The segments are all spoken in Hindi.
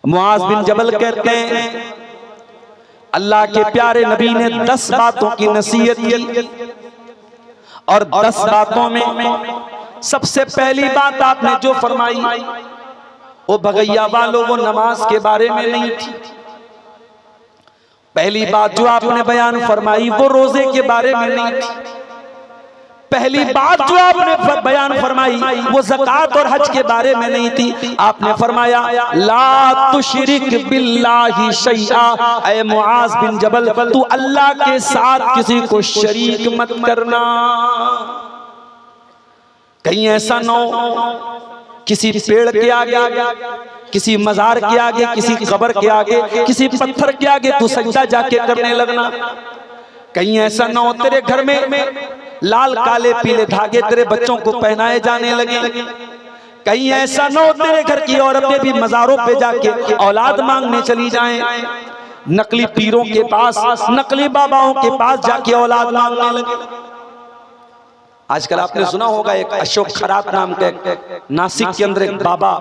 मुआज बिन जबल कहते हैं अल्लाह के प्यारे नबी ने 10 बातों की नसीहत की और 10 बातों में सबसे पहली बात आपने जो फरमाई वो भगैया वालों वो नमाज के बारे में नहीं थी। पहली बात जो आपने बयान फरमाई वो रोजे के बारे में नहीं थी। पहली बात जो आपने बयान फरमाई वो ज़कात और हज के बारे में नहीं थी। आपने फरमाया ला तुशरिक बिल्लाहि शैआ, ऐ मुआज बिन जबल तू अल्लाह के साथ किसी को शरीक मत करना। कहीं ऐसा न हो किसी पेड़ के आगे, किसी मजार के आगे, किसी कब्र के आगे, किसी पत्थर के आगे तू सजदा जाके करने लगना। कहीं ऐसा ना हो तेरे घर में लाल काले पीले धागे तेरे बच्चों को पहनाए जाने लगे। कहीं ऐसा ना हो तेरे घर की औरतें भी मजारों पे जाके औलाद मांगने चली जाएं, नकली पीरों के पास, नकली बाबाओं के पास जाके औलाद मांगने लगे। आजकल आपने सुना होगा एक अशोक खरात नाम के नासिक के अंदर एक बाबा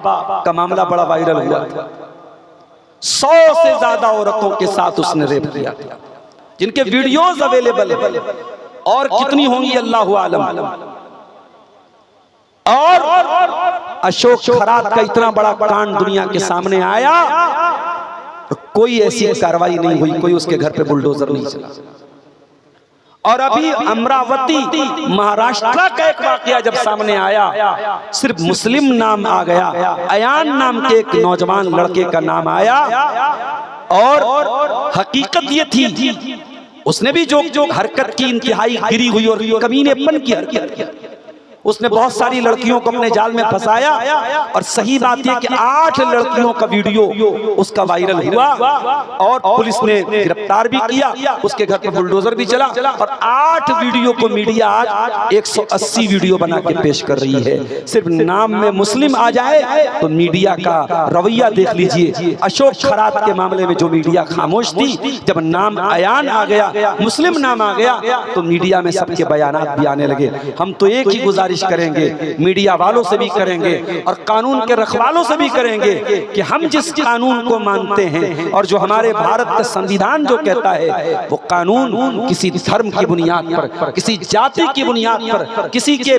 का मामला बड़ा वायरल हुआ था। 100 से ज्यादा औरतों के साथ उसने रेप किया था, जिनके वीडियोस अवेलेबल है और कितनी होंगी अल्लाह आलम। और अशोक खरात का इतना बड़ा कांड दुनिया के सामने आया तो कोई ऐसी कार्रवाई नहीं हुई, कोई उसके घर पे बुलडोजर नहीं चला। और अभी अमरावती महाराष्ट्र का एक वाकया जब सामने आया, सिर्फ मुस्लिम नाम आ गया, अयान नाम के एक नौजवान लड़के का नाम आया और हकीकत ये थी उसने भी जो हरकत की इंतहाई गिरी हुई और कमीनेपन की हरकत की। उसने बहुत सारी लड़कियों को अपने जाल में फंसाया और सही बात यह कि 8 लड़कियों का वीडियो उसका वायरल हुआ और पुलिस ने गिरफ्तार भी किया। उसके घर पर बुलडोजर भी चला और 8 वीडियो को मीडिया आज 180 वीडियो बना के पेश कर रही है। सिर्फ नाम में मुस्लिम आ जाए तो मीडिया का रवैया देख लीजिए। अशोक खरात के मामले में जो मीडिया खामोश थी, जब नाम अयान आ गया, मुस्लिम नाम आ गया तो मीडिया में सबके बयानात भी आने लगे। हम तो एक ही गुजारिश करेंगे, मीडिया वालों से भी करेंगे और कानून के रखवालों से भी करेंगे कि हम जिस कानून को मानते हैं और जो हमारे भारत का संविधान जो कहता है वो कानून किसी धर्म की बुनियाद पर, किसी जाति की बुनियाद पर, किसी के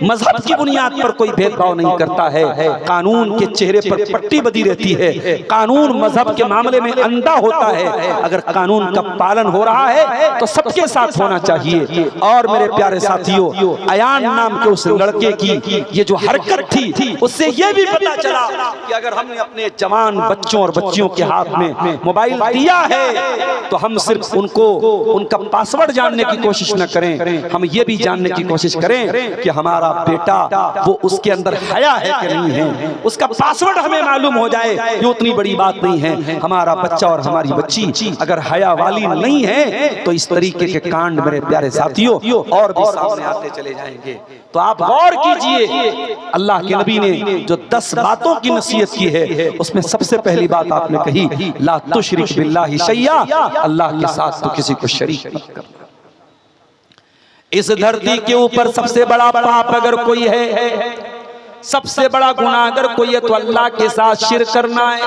मजहब की बुनियाद पर कोई भेदभाव नहीं करता है। कानून के चेहरे पर पट्टी बंधी रहती है। कानून मजहब के मामले में अंधा होता है। अगर कानून का पालन हो रहा है तो सबके साथ होना चाहिए। और मेरे प्यारे साथियों, अयान नाम के उस लड़के की ये जो हरकत थी उससे ये भी पता चला कि अगर हमने अपने जवान बच्चों और बच्चियों के हाथ में मोबाइल दिया है तो हम सिर्फ उनको उनका पासवर्ड जानने की कोशिश न करें, हम ये भी जानने की कोशिश करें कि हमारा बेटा वो उसके अंदर हया है कि नहीं है। उसका पासवर्ड हमें मालूम हो जाए ये उतनी बड़ी बात नहीं है। हमारा बच्चा और हमारी बच्ची अगर हया वाली नहीं है तो इस तरीके के कांड मेरे प्यारे साथियों और भी सामने आते चले जाएंगे। तो आप गौर कीजिए, अल्लाह के नबी ने जो 10 बातों की नसीहत की है उसमें सबसे पहली बात आपने कही ला तुशरिक बिल्लाहि शैया, अल्लाह के साथ तो किसी को शरीक मत करना। इस धरती के ऊपर सबसे बड़ा पाप अगर कोई है, सबसे बड़ा गुनाह अगर कोई है तो अल्लाह के साथ शिर्क करना है।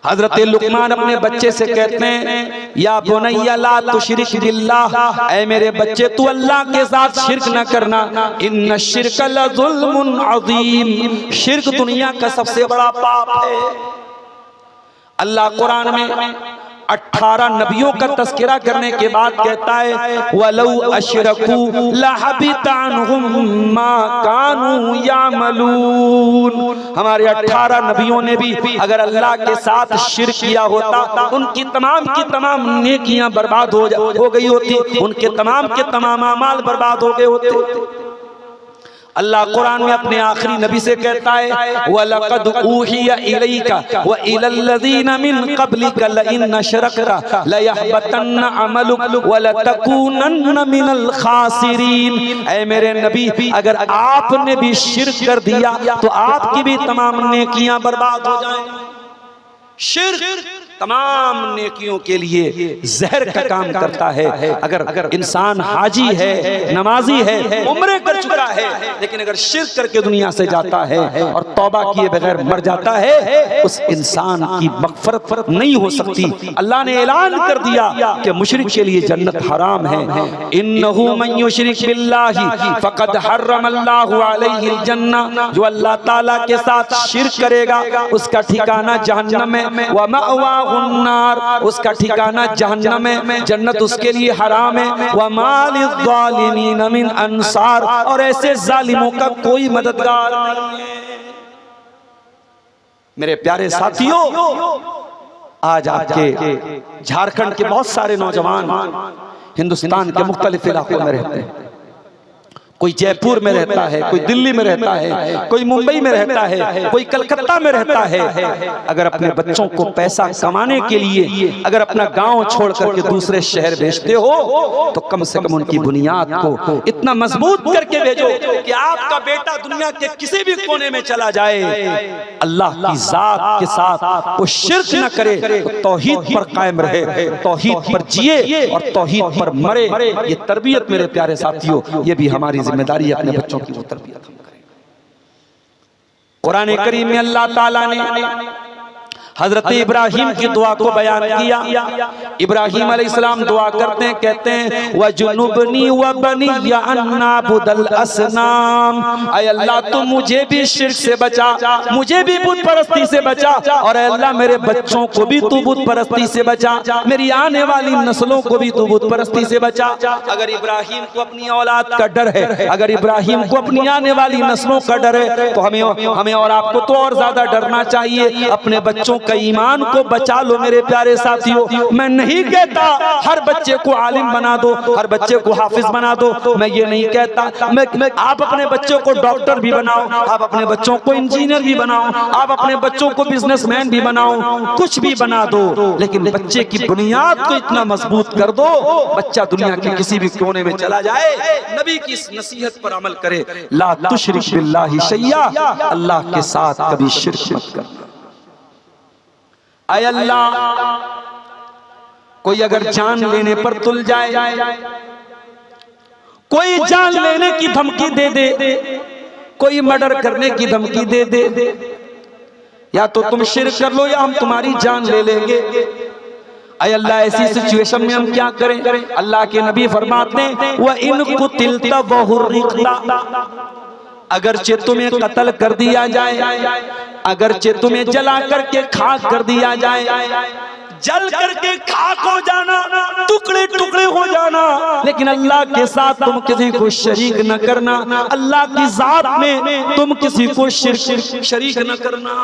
हजरत लुकमान अपने बच्चे से कहते हैं या बुनैया ला तुशरिक बिल्लाह, ऐ मेरे बच्चे तू अल्लाह के साथ शिर्क न करना। इन्न शिर्क लज़ुल्मुन अज़ीम, शिर्क दुनिया का सबसे बड़ा पाप है। अल्लाह कुरान में 18 नबियों का तस्करा करने के बाद कहता है वलौ अशरकू लहबिता अन्हुम मा कानू यामलून। हमारे 18 नबियों ने भी अगर अल्लाह के साथ शिर्क किया होता उनकी तमाम नेकियां बर्बाद हो गई होती, उनके तमाम के तमाम अमाल बर्बाद हो गए होते। अल्लाह कुरान में अपने आखिरी नबी से कहता है वलक़द ऊहिया इलैका व इलल्लज़ीना मिन क़ब्लिका लइन अशरकता लयहबतन्न अमलुक व लतकूनन्न मिनल खासिरीन। ऐ मेरे नबी अगर आपने भी शिर्क कर दिया तो आपकी भी तमाम नेकियां बर्बाद हो जाएंगी। शिर्क तमाम नेकियों के लिए जहर का काम करता है। अगर इंसान हाजी है, नमाजी है, उम्रे कर चुका है, लेकिन अगर शिर्क करके दुनिया से जाता है और तौबा किए बगैर मर जाता है, उस इंसान की मग़फ़िरत नहीं हो सकती। अल्लाह ने ऐलान कर दिया कि मुशरिक के लिए जन्नत हराम है। इन्नहु मन युशरिक बिल्लाहि फ़क़द हर्रमल्लाहु अलैहिल जन्नह, जो अल्लाह ताला के साथ शिर्क करेगा उसका ठिकाना जहन्नम है। व मअवाहुन नार, उसका ठिकाना जहन्नम है, जन्नत उसके लिए हराम है। व मा लिज़्ज़ालिमीन मिन अंसार, और ऐसे जालिमों का कोई मददगार नहीं है। मेरे प्यारे साथियों, आज आपके झारखंड के बहुत सारे नौजवान हिंदुस्तान के मुख्तलिफ इलाकों में रहते हैं। कोई जयपुर में रहता है, कोई दिल्ली में रहता है, कोई मुंबई में रहता है, कोई कलकत्ता में रहता है। अगर अपने बच्चों को पैसा कमाने के लिए अगर अपना गांव छोड़ करके दूसरे शहर भेजते हो तो कम से कम उनकी बुनियाद को इतना मजबूत करके भेजो कि आपका बेटा दुनिया के किसी भी कोने में चला जाए, अल्लाह की जात के साथ वो शिर्क न करे, तौहीद पर कायम रहे, तौहीद पर जिए और तौहीद पर मरे। ये तरबियत मेरे प्यारे साथियों, ये भी हमारी जिम्मेदारी है, अपने बच्चों की वो तरबियत हम करें। कुरान करीम में अल्लाह ताला ने हजरत इब्राहिम की दुआ को बयान किया। इब्राहिम अलैहिस्सलाम दुआ करते हैं, कहते हैं वजुनुबनी व बनिया अन नाबुदल असनाम, ऐ अल्लाह तू मुझे भी शिर्क से बचा, मुझे भी बुत परस्ती से बचा, और ऐ अल्लाह मेरे बच्चों को भी तू बुत परस्ती से बचा, मेरी आने वाली नस्लों को भी तू बुत परस्ती से बचा। अगर इब्राहिम को अपनी औलाद का डर है, अगर इब्राहिम को अपनी आने वाली नस्लों का डर है, तो हमें और आपको तो और ज्यादा डरना चाहिए। अपने बच्चों का ईमान को बचा लो मेरे प्यारे साथियों। मैं नहीं कहता हर बच्चे को आलिम बना दो, हर बच्चे को हाफिज बना दो, मैं ये नहीं कहता। मैं आप अपने बच्चों को डॉक्टर भी बनाओ, आप अपने बच्चों को इंजीनियर भी बनाओ, आप अपने बच्चों को बिजनेसमैन भी बनाओ, कुछ भी बना दो, लेकिन बच्चे की बुनियाद को इतना मजबूत कर दो, बच्चा दुनिया के किसी भी कोने में चला जाए नबी की इस नसीहत पर अमल करे, ला तुशरिक बिल्लाहि शैया, अल्लाह के साथ कभी शिर्क मत करना। ऐ अल्लाह, कोई अगर जान लेने पर तुल जाए, कोई जान लेने की धमकी दे दे, कोई मर्डर करने की धमकी दे दे, या तो तुम शिर्क कर लो या हम तुम्हारी जान ले लेंगे। ऐ अल्लाह, ऐसी सिचुएशन में हम क्या करें? अल्लाह के नबी फरमाते हैं व इन कुतिलता व हुर्रिक़ता, अगरचे तुम्हें कत्ल कर दिया जाए, अगरचे तुम्हें जला करके खाक कर दिया जाए, जल करके खाक हो जाना, टुकड़े टुकड़े हो जाना, लेकिन अल्लाह के साथ तुम किसी को शरीक न करना, अल्लाह की जात में तुम किसी को शरीक न करना।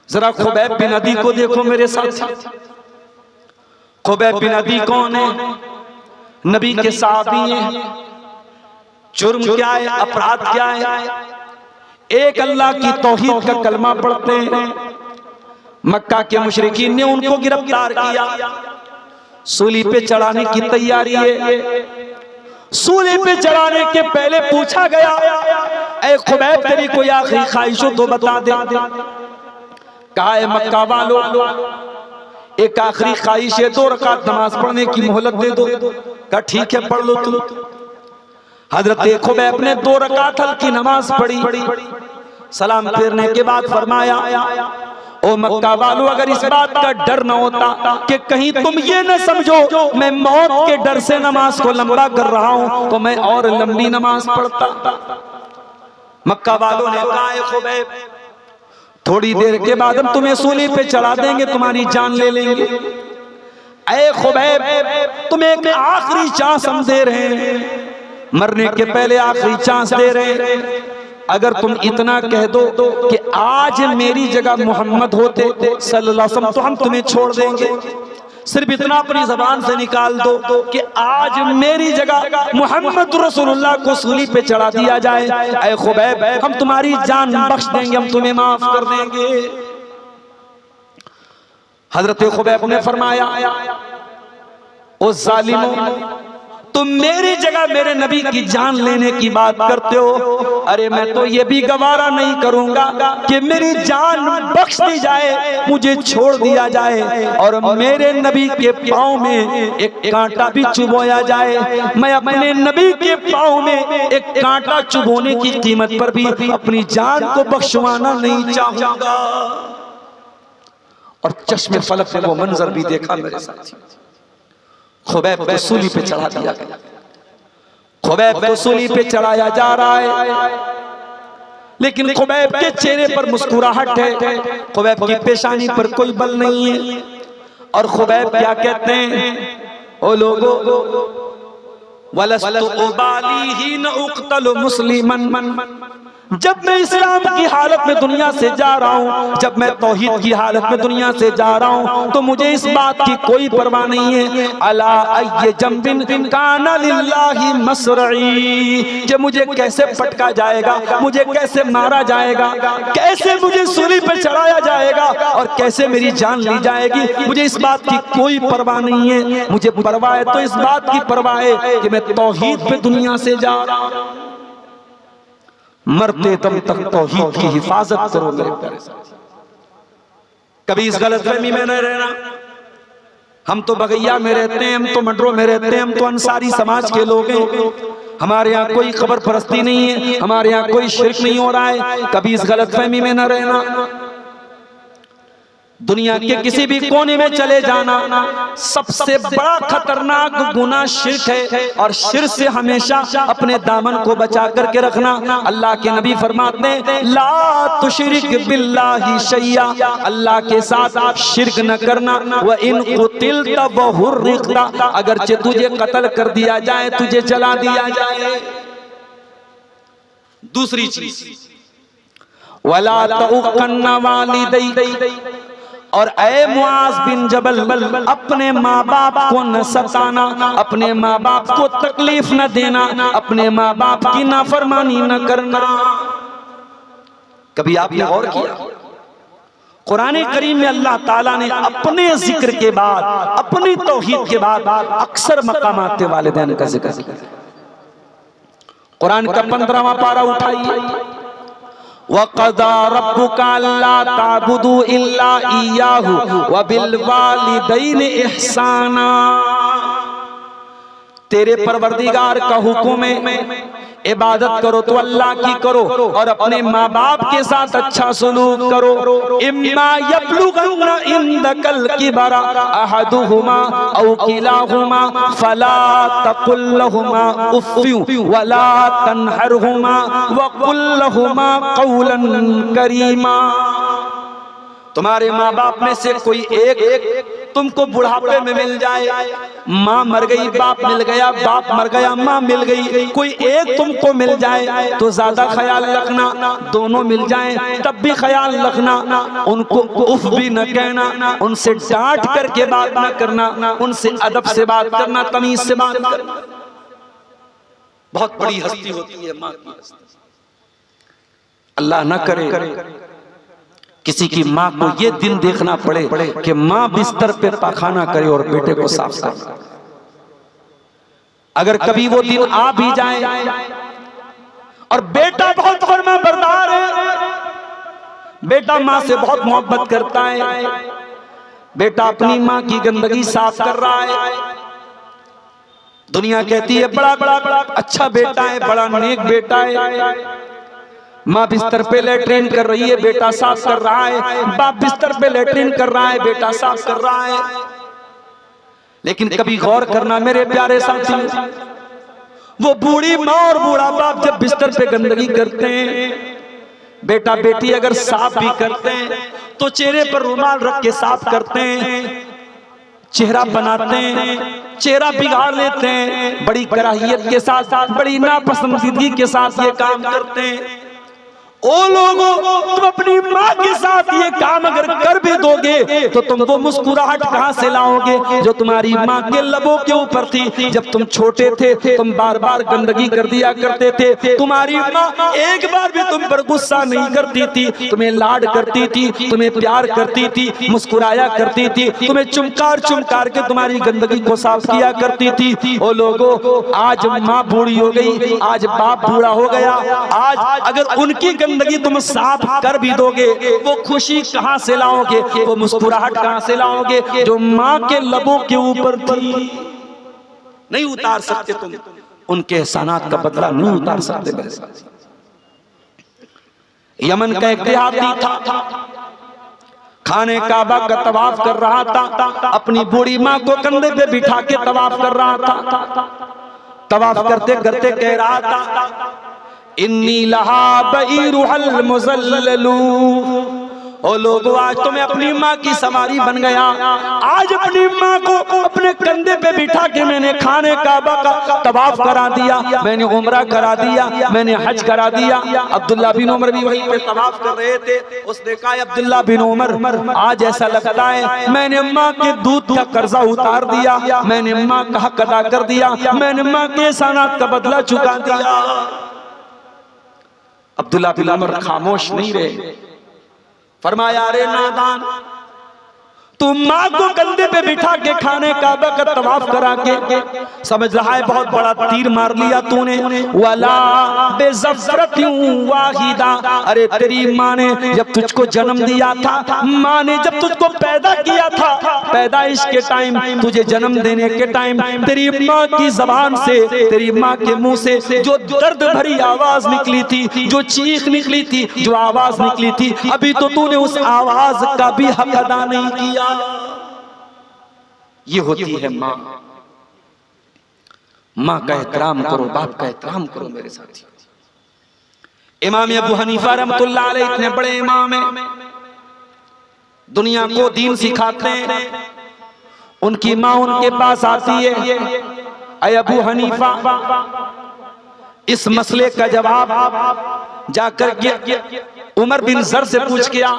जरा खुबैब बिन अदी को देखो मेरे साथ। खुबैब बिन अदी कौन है? नबी के सहाबी हैं। जुर्म क्या है, अपराध क्या है? एक अल्लाह की तौहीद का कलमा पढ़ते हैं। मक्का के मुशरिकीन ने उनको गिरफ्तार किया, सूली पे चढ़ाने की तैयारी है। सूली पे चढ़ाने के पहले पूछा गया, ऐ खुबैब तेरी कोई आखिरी ख्वाहिश हो तो बता दे। कहा है मक्का वालों, एक आखिरी ख्वाहिश है, 2 रकात नमाज पढ़ने की मोहलत दे दो। कहा ठीक है पढ़ लो तुम। हजरत खुबैब ने 2 रकात हल्की नमाज पढ़ी, सलाम फेरने के बाद फरमाया, ओ मक्का वालों, अगर इस बात का डर न होता कि कहीं तुम ये न समझो मैं मौत के डर से नमाज को लंबा कर रहा हूं, तो मैं और लंबी नमाज पढ़ता। मक्का वालों ने कहा खुबैब, थोड़ी देर के बाद हम तुम्हें सूली पे चढ़ा देंगे, तुम्हारी जान ले लेंगे। ऐ खुबैब, तुम्हें एक आखिरी चांस हम दे रहे हैं, मरने के पहले आखिरी चांस दे रहे हैं। अगर तुम इतना कह दो कि आज मेरी जगह मोहम्मद होते सल्लल्लाहु अलैहि वसल्लम, तो हम तुम्हें छोड़ देंगे। सिर्फ इतना अपनी जबान से निकाल दो कि आज मेरी जगह मोहम्मद रसूलुल्लाह को सूली पे चढ़ा दिया जाए, ऐ खुबैब हम तुम्हारी जान बख्श देंगे, हम तुम्हें माफ कर देंगे। हजरत खुबैब ने फरमाया, ओ जालिमों, तुम मेरी जगह मेरे नबी की जान लेने की बात करते हो। अरे मैं तो ये भी गवारा नहीं करूंगा कि मेरी जान बख्श दी जाए, मुझे छोड़ दिया जाए और मेरे नबी के पाँव में एक कांटा भी चुभोया जाए। मैं अपने नबी के पाँव में एक कांटा चुभोने की कीमत पर भी अपनी जान को बख्शवाना नहीं चाहूंगा। और चश्मे फलक में वो मंजर भी देखा मेरे साथी। खुबैब को सूली पे चढ़ा दिया गया। खुबैब को सूली पे चढ़ाया जा रहा है, लेकिन खुबैब के चेहरे पर मुस्कुराहट है, खुबैब की पेशानी पर कोई बल नहीं है। और खुबैब क्या कहते हैं, ओ लोगों, वलस्तु उबाली ही न उक़्तलु मुस्लिमन, जब मैं इस्लाम की हालत में दुनिया से जा रहा हूँ, जब मैं तौहीद की हालत में दुनिया से जा रहा हूँ, तो मुझे इस बात की कोई परवाह नहीं है। अला अय्य जंबिन काना लिल्लाहि मसरई, कि मुझे कैसे पटका जाएगा, मुझे कैसे मारा जाएगा, कैसे मुझे सूली पर चढ़ाया जाएगा और कैसे मेरी जान ली जाएगी, मुझे इस बात की कोई परवाह नहीं है। मुझे परवाह है तो इस बात की परवाह है कि मैं तौहीद पे दुनिया से जा रहा हूँ। मरते दम तक तौहीद की हिफाजत करो मेरे प्यारे साथी। कभी इस गलतफहमी में न रहना, हम तो बगैया में रहते हैं, हम तो मंडरों में रहते हैं, हम तो अंसारी समाज के लोग हैं, हमारे यहाँ कोई कब्र परस्ती नहीं है, हमारे यहाँ कोई शिर्क नहीं हो रहा है। कभी इस गलतफहमी में न रहना। दुनिया के किसी भी कोने में चले जाना, सबसे बड़ा खतरनाक गुनाह शिर्क है और शिर्क से हमेशा अपने दामन को बचा करके रखना। अल्लाह के नबी फरमाते हैं, ला तुशरिक बिल्लाहि शैया, अल्लाह के साथ शिर्क न करना। व इन कुतिलता व हुर्रिकता, अगरचे तुझे कत्ल कर दिया जाए, तुझे जला दिया जाए। दूसरी चीज, वला तउकन्ना वालिदै, और ऐ मुआज बिन जबल, अपने माँ बाप को न सताना, अपने माँ बाप को तकलीफ न देना, अपने माँ बाप की नाफरमानी न करना। कभी आपने गौर किया, कुरान करीम में अल्लाह ताला ने अपने जिक्र के बाद, अपनी तौहीद के बाद अक्सर मकामात वालिदैन का जिक्र किया। कुरान का 15वां पारा उठाइए, वक़ज़ा रब्बुका अल्ला ताबुदू इल्ला इय्याहु व बिल वालिदैनि इहसाना, तेरे परवरदिगार का हुक्म है इबादत करो तो अल्लाह की करो और अपने माँ बाप के साथ अच्छा सलूक करो। इम्मा यब्लुगन्ना इंदकल किबरा अहदुहुमा औ किलाहुमा फला तकुल लहुमा उफ़्फ़िन वला तन्हरहुमा वक़ुल लहुमा क़ौलन करीमा। तुम्हारे माँ बाप में से कोई एक तुमको बुढ़ापे में मिल जाए, माँ मर गई बाप मिल गया, बाप मर गया माँ मिल गई, कोई एक तुमको मिल जाए तो ज्यादा ख्याल रखना, दोनों मिल जाए तब भी ख्याल रखना, उनको उफ भी न कहना, उनसे डांट करके बात न करना, उनसे अदब से बात करना, तमीज से बात करना। बहुत बड़ी हस्ती होती है माँ की हस्ती। अल्लाह न करे किसी की माँ को ये दिन देखना पड़े कि माँ बिस्तर पे पाखाना करे और बेटे को साफ करे। अगर कभी वो दिन आ भी जाए और बेटा बहुत फर्मा बरदार है, बेटा माँ से बहुत मोहब्बत करता है, बेटा अपनी माँ की गंदगी साफ कर रहा है, दुनिया कहती है बड़ा बड़ा अच्छा बेटा है, बड़ा नेक बेटा है, माँ बिस्तर पे लेटरिन कर रही है, बेटा साफ कर रहा है, बाप बिस्तर पे लेटरिन कर रहा है, बेटा साफ कर रहा है। लेकिन कभी गौर करना मेरे प्यारे साथी, वो बूढ़ी माँ और बूढ़ा बाप जब बिस्तर पे गंदगी करते हैं, बेटा बेटी अगर साफ भी करते हैं तो चेहरे पर रुमाल रख के साफ करते हैं, चेहरा बनाते हैं, चेहरा बिगाड़ लेते हैं, बड़ी कराहियत के साथ, बड़ी नापसंदीदगी के साथ ये काम करते हैं। ओ लोगों, तुम अपनी माँ के साथ ये काम अगर कर भी दोगे तो तुम वो मुस्कुराहट कहाँ से लाओगे जो तुम्हारी माँ के लबों के ऊपर थी। जब तुम छोटे थे तुम बार बार गंदगी कर दिया करते थे, तुम्हारी माँ एक बार भी तुम पर गुस्सा नहीं करती थी, तुम्हें लाड करती थी, तुम्हें प्यार करती थी, मुस्कुराया करती थी, तुम्हें चुमकार चुमकार के तुम्हारी गंदगी को साफ किया करती थी। ओ लोगों, आज माँ बूढ़ी हो गई, आज बाप बूढ़ा हो गया, आज अगर उनकी गंदगी तुम साफ कर भी दोगे, वो खुशी कहां से लाओगे, वो मुस्कुराहट कहां से लाओगे जो मां के लबों के ऊपर थी। नहीं उतार सकते तुम उनके एहसानात का बदला, नहीं उतार सकते। मेरे साथ यमन का एक देहाती था, खाने काबा का तवाफ कर रहा था, अपनी बूढ़ी माँ को कंधे पे बिठा के तवाफ कर रहा था। तवाफ करते करते कह रहा था, इन्नी लहा बईरुहल मुज़ल्ललू। ओ लोगों, आज तो मैं अपनी माँ की सवारी बन गया, आज अपनी माँ को अपने कंधे पे बिठा के मैंने खाने काबा का तवाफ करा दिया, मैंने उम्रा करा दिया, मैंने हज करा दिया। अब्दुल्ला बिन उमर भी वहीं पे तवाफ कर रहे थे। उसने कहा, अब्दुल्ला बिन उमर, आज ऐसा लगता है मैंने माँ के दूध का कर्जा उतार दिया, मैंने माँ का हक अदा कर दिया, मैंने माँ के एहसानात का बदला चुका दिया। अब्दुल्ला बिन उमर खामोश नहीं रहे, फरमाया, अरे नादान, तू माँ को कंधे पे बिठा के खाने काबा का तवाफ करा के समझ रहा है बहुत बड़ा तीर मार लिया तूने। वला बेज़फ़रतिन वाहिदा, अरे तेरी माँ ने जब तुझको जन्म दिया था, माँ ने जब तुझको पैदा किया था, पैदाइश के टाइम, तुझे जन्म देने के टाइम, तेरी माँ की जबान से, तेरी माँ के मुंह से जो दर्द भरी आवाज निकली थी, जो चीख निकली थी, जो आवाज निकली थी, अभी तो तूने उस आवाज का भी हक अदा नहीं किया। ये होती है माँ। माँ का एहतराम करो, बाप का एहतराम करो मेरे साथी। इमाम अबू हनीफा रहमतुल्लाह अलैह इतने बड़े इमाम हैं, दुनिया को दीन सिखाते हैं। उनकी माँ उनके पास आती है, अय अबू हनीफा, इस मसले का जवाब जाकर के उमर बिन ज़र से पूछ के आ।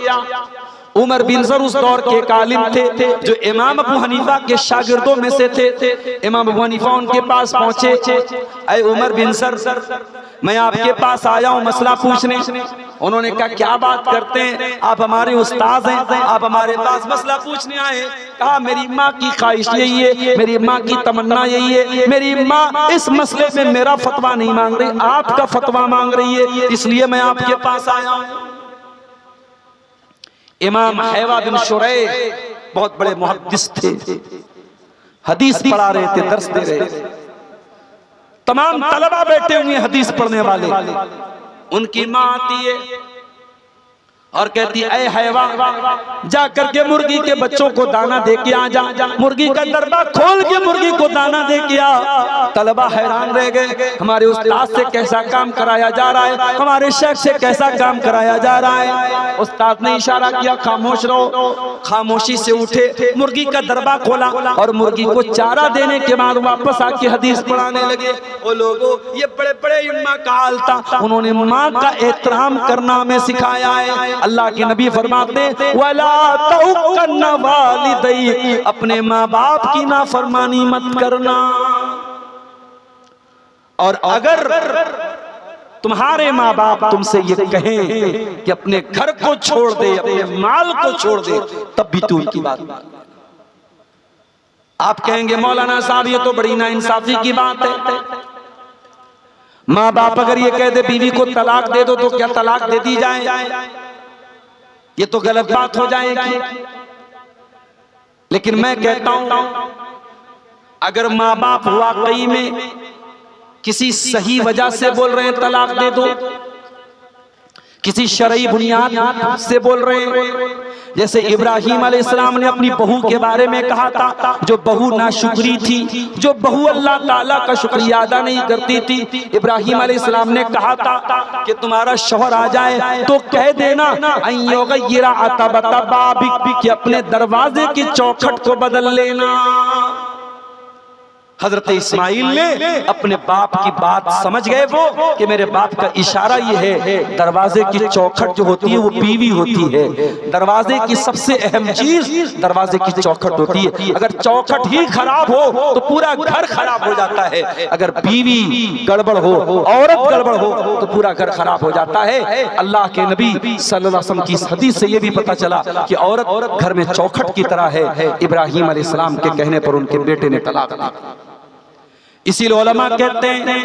उमर बिन ज़र उस दौर के आलिम थे जो इमाम अबू हनीफा के शागिर्दों में से थे। इमाम अबू हनीफा उनके पास पहुंचे, अय उमर बिन ज़र, मैं आपके पास आया हूं मसला पूछने। उन्होंने कहा, क्या बात करते हैं, आप हमारे उस्ताद हैं, आप हमारे पास मसला पूछने आए। कहा, मेरी माँ की ख्वाहिश यही है, मेरी माँ की तमन्ना यही है, मेरी माँ इस मसले में मेरा फतवा नहीं मांग रही, आपका फतवा मांग रही है, इसलिए मैं आपके पास आया हूं। इमाम हैवा बिन शुरैह बहुत बड़े मुहद्दिस थे, हदीस पढ़ा रहे थे, दर्स दे रहे थे। तमाम तलबा बैठे हुए हदीस पढ़ने वाले। उनकी माँ आती है और कहती है, ऐ हैवा, जा करके मुर्गी के बच्चों को दाना दे के आ जा। मुर्गी का दरबा खोल के मुर्गी को दाना दे के आ। तलबा हैरान रह गए, हमारे उस्ताद से कैसा काम कराया जा रहा है, हमारे शेख से कैसा काम कराया जा रहा है। उस्ताद ने इशारा किया, खामोश रहो। खामोशी से उठे, मुर्गी का दरबा खोला और मुर्गी को चारा देने के बाद वापस आके हदीस पढ़ाने लगे। वो लोगों, ये बड़े बड़े इम्मा का हाल था, उन्होंने माँ का एहतराम करना हमें सिखाया है। अल्लाह के नबी फरमाते, वला तउकन्न वालिदै, अपने माँ बाप की नाफरमानी मत करना। और अगर तुम्हारे माँ बाप तुमसे ये कहें कि अपने घर को छोड़ दे, अपने माल को छोड़ दे, तब भी तू उनकी बात मान। आप कहेंगे, मौलाना साहब ये तो बड़ी नाइंसाफी की बात है। माँ बाप अगर ये कह दे बीवी को तलाक दे दो, तो क्या तलाक दे दी जाए? ये तो गलत बात हो जाएगी। लेकिन मैं कहता हूं, अगर माँ बाप वाकई में किसी सही वजह से बोल रहे हैं तलाक दे दो, किसी शरई बुनियाद से बोल रहे हैं, जैसे इब्राहीम अलैहिस्सलाम ने अपनी बहू के बारे में कहा था, जो बहू नाशुक्री थी, जो बहू अल्लाह ताला का शुक्रिया अदा नहीं करती थी। इब्राहीम अलैहिस्सलाम ने कहा था कि तुम्हारा शौहर आ जाए तो कह देना कि अपने दरवाजे की चौखट को बदल लेना। हजरत इस्माइल ने अपने बाप की बात समझ गए वो कि मेरे बाप का इशारा ये है, दरवाजे की चौखट जो होती है वो बीवी होती है। दरवाजे की सबसे अहम चीज दरवाजे की चौखट होती है। अगर चौखट ही खराब हो तो पूरा घर खराब हो जाता है। अगर बीवी गड़बड़ हो, औरत गड़बड़ हो तो पूरा घर खराब हो जाता है। अल्लाह के नबी सल्लल्लाहु अलैहि वसल्लम की हदीस से ये भी पता चला कि औरत घर में चौखट की तरह है। इब्राहिम अलैहिस्सलाम के कहने पर उनके बेटे ने तलाक दी। इसीलिए उलमा कहते हैं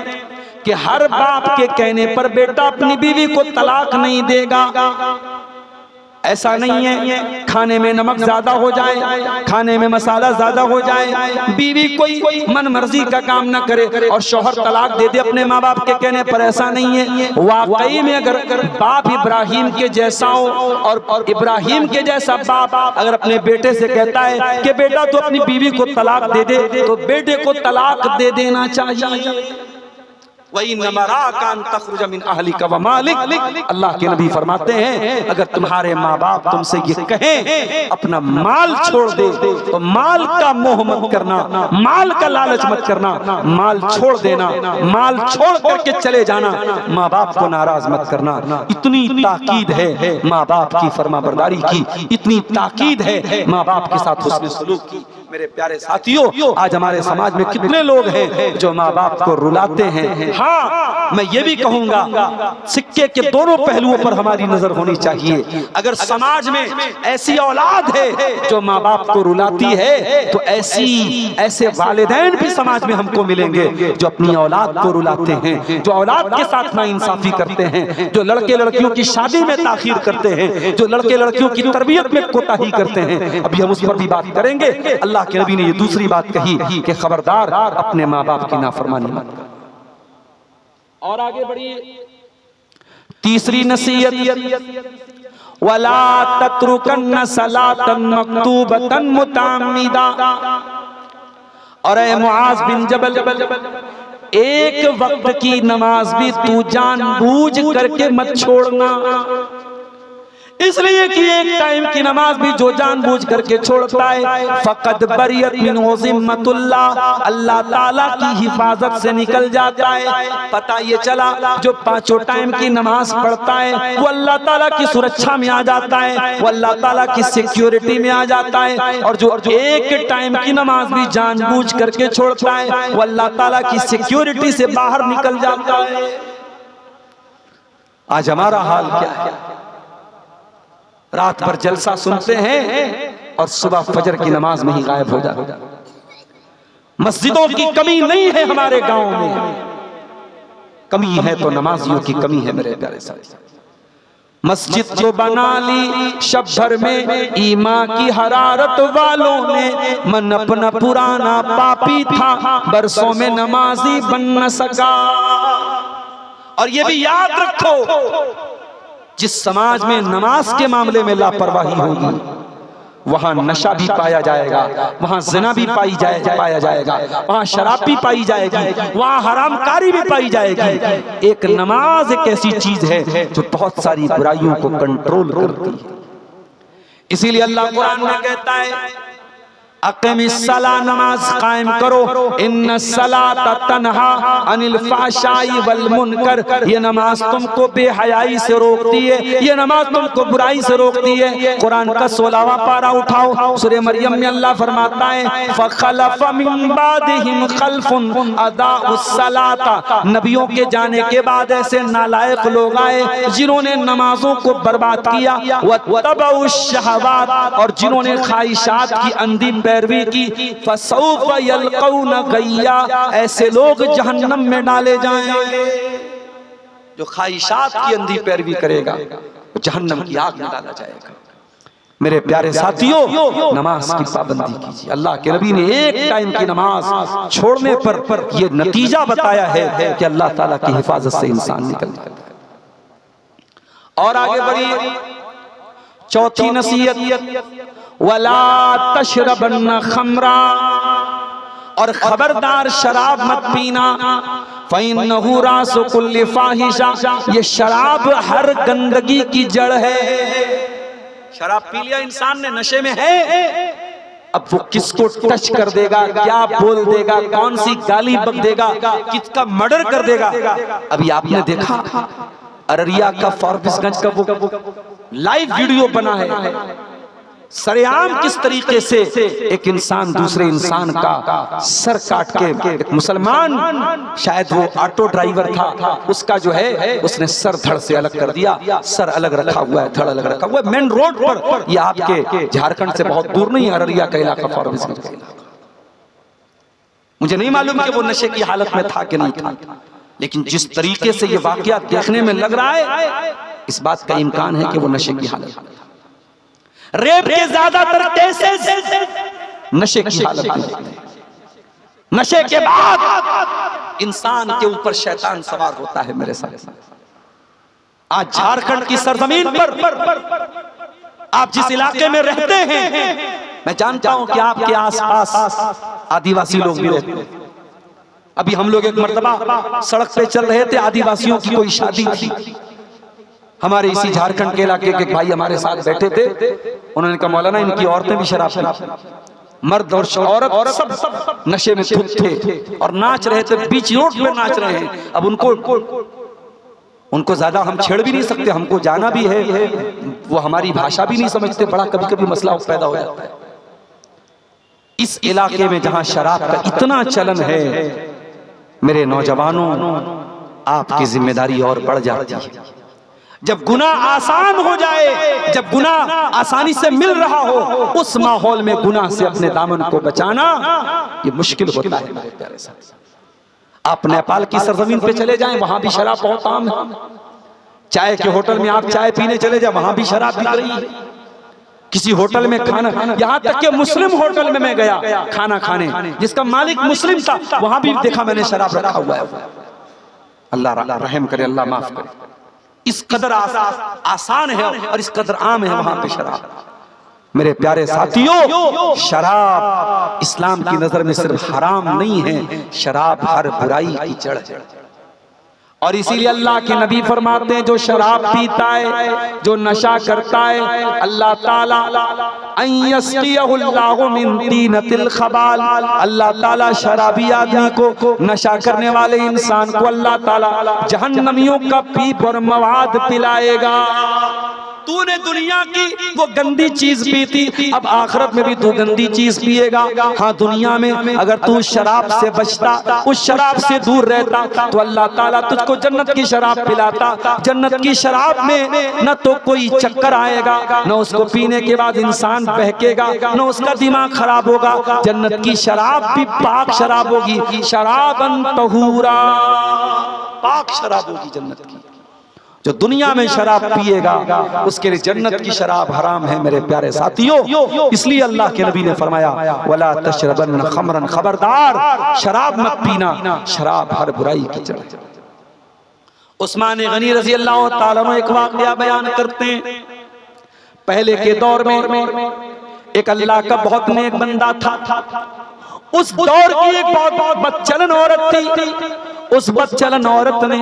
कि हर बाप के कहने पर बेटा अपनी बीवी को तलाक नहीं देगा। ऐसा नहीं है खाने में नमक ज्यादा हो जाए, खाने में मसाला ज्यादा हो जाए, बीवी कोई मन मर्जी का काम ना करे और शौहर तलाक दे दे अपने माँ बाप के कहने पर, ऐसा नहीं है। वाकई में अगर बाप इब्राहिम के जैसा हो और इब्राहिम के जैसा बाप अगर अपने बेटे से कहता है कि बेटा तू अपनी बीवी को तलाक दे दे, तो बेटे को तलाक दे देना चाहिए। वही नमरा कान तखरुज मिन अहलिका व मालिक, अल्लाह के नबी फरमाते हैं अगर तुम्हारे माँ बाप तुमसे ये कहें अपना माल छोड़ दे तो माल का मोह मत करना, माल का लालच मत करना, माल छोड़ देना, माल छोड़ करके चले जाना, माँ बाप को नाराज मत करना। इतनी ताकीद है माँ बाप की फरमाबरदारी की, इतनी ताकीद है माँ बाप के साथ हुस्न सलूक की। मेरे प्यारे साथियों, आज हमारे समाज में कितने लोग हैं जो माँ बाप को रुलाते हैं। हाँ, मैं ये भी कहूंगा सिक्के के दोनों पहलुओं पर हमारी नजर होनी चाहिए। अगर समाज में ऐसी औलाद है जो माँ बाप को रुलाती है तो ऐसे वालिदैन भी समाज में हमको मिलेंगे जो अपनी औलाद को रुलाते हैं, जो औलाद के साथ नाइंसाफी करते हैं, जो लड़के लड़कियों की शादी में ताखीर करते हैं, जो लड़के लड़कियों की तरबियत में कोताही करते हैं। अभी हम उस पर भी बात करेंगे। अल्लाह के नबी ने ये दूसरी बात कही कि खबरदार अपने माँ बाप की नाफरमानी मत कर। और आगे बढ़िए, तीसरी नसीहत वला तत्रुकन्न सलातन मक्तूबतन मुताम्मिदा। और ए मुआज बिन जबल, एक वक्त की नमाज भी तू जानबूझ करके मत छोड़ना, इसलिए कि एक टाइम की नमाज भी जो जानबूझ करके छोड़ता है फकद बरियत मिनहु ज़िम्मतुल्लाह, अल्लाह ताला की हिफाजत से निकल जाता है। पता ये चला जो पांचों टाइम की नमाज पढ़ता है वो अल्लाह ताला की सुरक्षा में आ जाता है, वो अल्लाह ताला की सिक्योरिटी में आ जाता है। और जो एक टाइम की नमाज भी जानबूझ करके छोड़ता है वो अल्लाह ताला की सिक्योरिटी से बाहर निकल जाता है। आज हमारा हाल क्या है? रात भर जलसा सुनते हैं और सुबह फजर की नमाज में ही गायब हो जाते। मस्जिदों की कमी नहीं है हमारे गांव में, कमी है तो नमाजियों की कमी है। मेरे प्यारे साथी, मस्जिद तो बना ली शब भर में ईमान की हरारत वालों ने, मन अपना पुराना पापी था बरसों में नमाजी बन न सका। और ये भी याद रखो, जिस समाज में नमाज के मामले में लापरवाही होगी वहां नशा भी पाया जाएगा, वहां ज़िना भी पाया जाएगा, वहां शराब भी पाई जाएगी, वहां हरामकारी भी पाई जाएगी। एक नमाज एक ऐसी चीज है जो बहुत सारी बुराइयों को कंट्रोल करती है। इसीलिए अल्लाह कुरान में कहता है अक़िमिस्सला, नमाज कायम करो, इन्नस्सलाता तन्हा अनिल फ़हशाई वल मुनकर। ये नमाज तुमको बेहयाई से रोकती है, ये नमाज तुमको बुराई से रोकती है। कुरान का 16वां पारा उठाओ, सूरह मरियम में अल्लाह फरमाता है फ़ख़लफ़ मिन बादिहिम ख़ल्फ़ुन अदाउस्सलाता। नबियों के जाने के बाद ऐसे नालायक लोग आए जिन्होंने नमाजों को बर्बाद किया, वत्तबउश्शहवात, और जिन्होंने ख्वाहिशात की अंधी पैरवी की, फसौफ यल्क़ौन गय्या, ऐसे लोग जहन्नम में डाले जाएंगे। जो ख्वाहिशात की अंधी पैरवी करेगा वो जहन्नम की आग में डाला जाएगा। मेरे प्यारे साथियों, नमाज की पाबंदी कीजिए। अल्लाह के नबी ने एक टाइम की नमाज छोड़ने पर यह नतीजा बताया है कि अल्लाह ताला की हिफाजत से इंसान निकल जाता है। और आगे बढ़िए, चौथी नसीहत वला तशरबन्न खमरा, और खबरदार शराब मत पीना, फ़इन्नहु रासु कुल्लि फ़ाहिशा, ये शराब हर गंदगी की जड़ है। शराब पी लिया इंसान ने, नशे में है, अब वो किसको टच कर देगा, क्या बोल देगा, कौन सी गाली बक देगा, किसका मर्डर कर देगा। अभी आपने देखा अररिया का फॉरबिसगंज का वो लाइव वीडियो बना है, सरेआम किस तरीके से एक इंसान दूसरे इंसान का सर काट के, एक मुसलमान शायद वो ऑटो ड्राइवर था, उसका जो है उसने सर धड़ से अलग कर दिया, सर अलग रखा हुआ है, धड़ अलग रखा हुआ है मेन रोड पर। ये आपके झारखंड से बहुत दूर नहीं, अररिया का इलाका, फॉरबिसगंज का इलाका। मुझे नहीं मालूम कि वो नशे की हालत में था कि नहीं था, लेकिन जिस तरीके से ये वाकया देखने में लग रहा है, इस बात का इम्कान है कि वो नशे की हालत में। रेप के ज्यादातर केसेस नशे की हालत में, नशे के बाद इंसान के ऊपर शैतान सवार होता है। मेरे साथ आज झारखंड की सरजमीन पर आप जिस इलाके में रहते हैं, मैं जानता हूं कि आपके आसपास आदिवासी लोग भी रहते हैं। अभी हम लोग एक मर्तबा सड़क पे चल रहे थे, आदिवासियों की कोई शादी थी, हमारे इसी झारखंड के इलाके के भाई हमारे साथ बैठे थे। उन्होंने कहा मौलाना इनकी औरतें भी शराब पीती, मर्द और औरत और सब नशे में धुत थे और नाच रहे थे, बीच रोड पे नाच रहे हैं। अब उनको ज्यादा हम छेड़ भी नहीं सकते, हमको जाना भी है, वो हमारी भाषा भी नहीं समझते, बड़ा कभी कभी मसला पैदा हो जाता है। इस इलाके में जहां शराब का इतना चलन है, मेरे नौजवानों, आपकी जिम्मेदारी और बढ़ जाती है। जब गुनाह आसान हो जाए, जब गुनाह आसानी से मिल रहा हो, उस माहौल में गुनाह से अपने दामन को बचाना ये मुश्किल होता है मेरे प्यारे साथ। आप नेपाल की सरजमीन पे चले जाएं, वहां भी शराब बहुत आम है। चाय के होटल में आप चाय पीने चले जाए, वहां भी शराब बिक रही है। किसी होटल में खाना, यहाँ तक कि मुस्लिम होटल में मैं गया खाना खाने, जिसका मालिक मुस्लिम था, वहां भी देखा मैंने शराब रखा हुआ है। अल्लाह रहम करे, अल्लाह माफ करे। इस कदर आसान है और इस कदर आम है वहां पे शराब। मेरे प्यारे साथियों, शराब इस्लाम की नजर में सिर्फ हराम नहीं है, शराब हर बुराई की जड़ है। और इसीलिए अल्लाह के नबी फरमाते हैं, जो शराब पीता है, जो नशा करता है, अल्लाह ताला अल्लाह ताला शराबी आदमी को, नशा करने वाले इंसान को अल्लाह ताला जहन्नमियों का पीप और मवाद पिलाएगा। तूने दुनिया की वो गंदी चीज पी थी, अब आखिरत में भी तू गंदी चीज पिएगा। हाँ, दुनिया में अगर तू शराब से बचता, उस शराब से दूर रहता, तो अल्लाह ताला तुझको जन्नत की शराब पिलाता। जन्नत की शराब में न तो कोई चक्कर आएगा, न उसको पीने के बाद इंसान बहकेगा, न उसका दिमाग खराब होगा। जन्नत की शराब भी पाक शराब होगी, शराबन तहूरा, पाक शराब होगी जन्नत की। जो दुनिया में शराब पिएगा उसके लिए जन्नत की शराब हराम है। मेरे प्यारे साथियों, इसलिए अल्लाह के नबी ने फरमाया, वला तशरबन खमरन, खबरदार शराब मत पीना, शराब हर बुराई की जड़ है। उस्मान गनी रज़ी अल्लाह ताला अन्हु एक वाक़या बयान करते हैं। पहले के दौर में एक अल्लाह का बहुत नेक बंदा था। उस दौर की एक बहुत बदचलन औरत थी। उस बदचलन औरत ने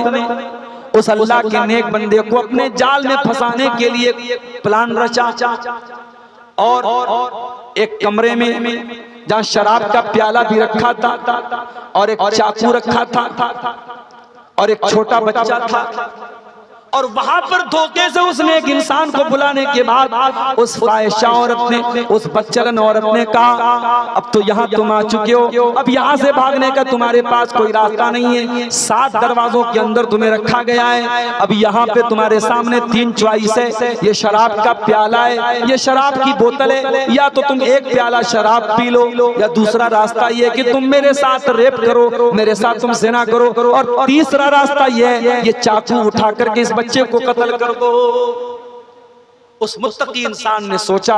उस अल्लाह के नेक बंदे को अपने जाल में फंसाने के लिए प्लान रचा और एक कमरे में जहां शराब का प्याला भी रखा था और एक चाकू रखा था और एक छोटा बच्चा था, और वहां पर धोखे से उसने एक इंसान को बुलाने के बाद उस फाहिशा औरत ने, उस बच्चलन औरत ने कहा, अब तो यहाँ तुम आ चुके हो, अब यहाँ से भागने का तुम्हारे पास कोई रास्ता नहीं है। 7 दरवाजों के अंदर तुम्हें रखा गया है। अब यहाँ पे तुम्हारे सामने 3 चॉइस है, ये शराब का प्याला है, ये शराब की बोतल है, या तो तुम एक प्याला शराब पी लो, या दूसरा रास्ता ये कि तुम मेरे साथ रेप करो, मेरे साथ तुम ज़िना करो, और तीसरा रास्ता ये है, ये चाकू उठा करके इस बच्चे को कत्ल कर दो। उस मुत्तकी इंसान ने सोचा,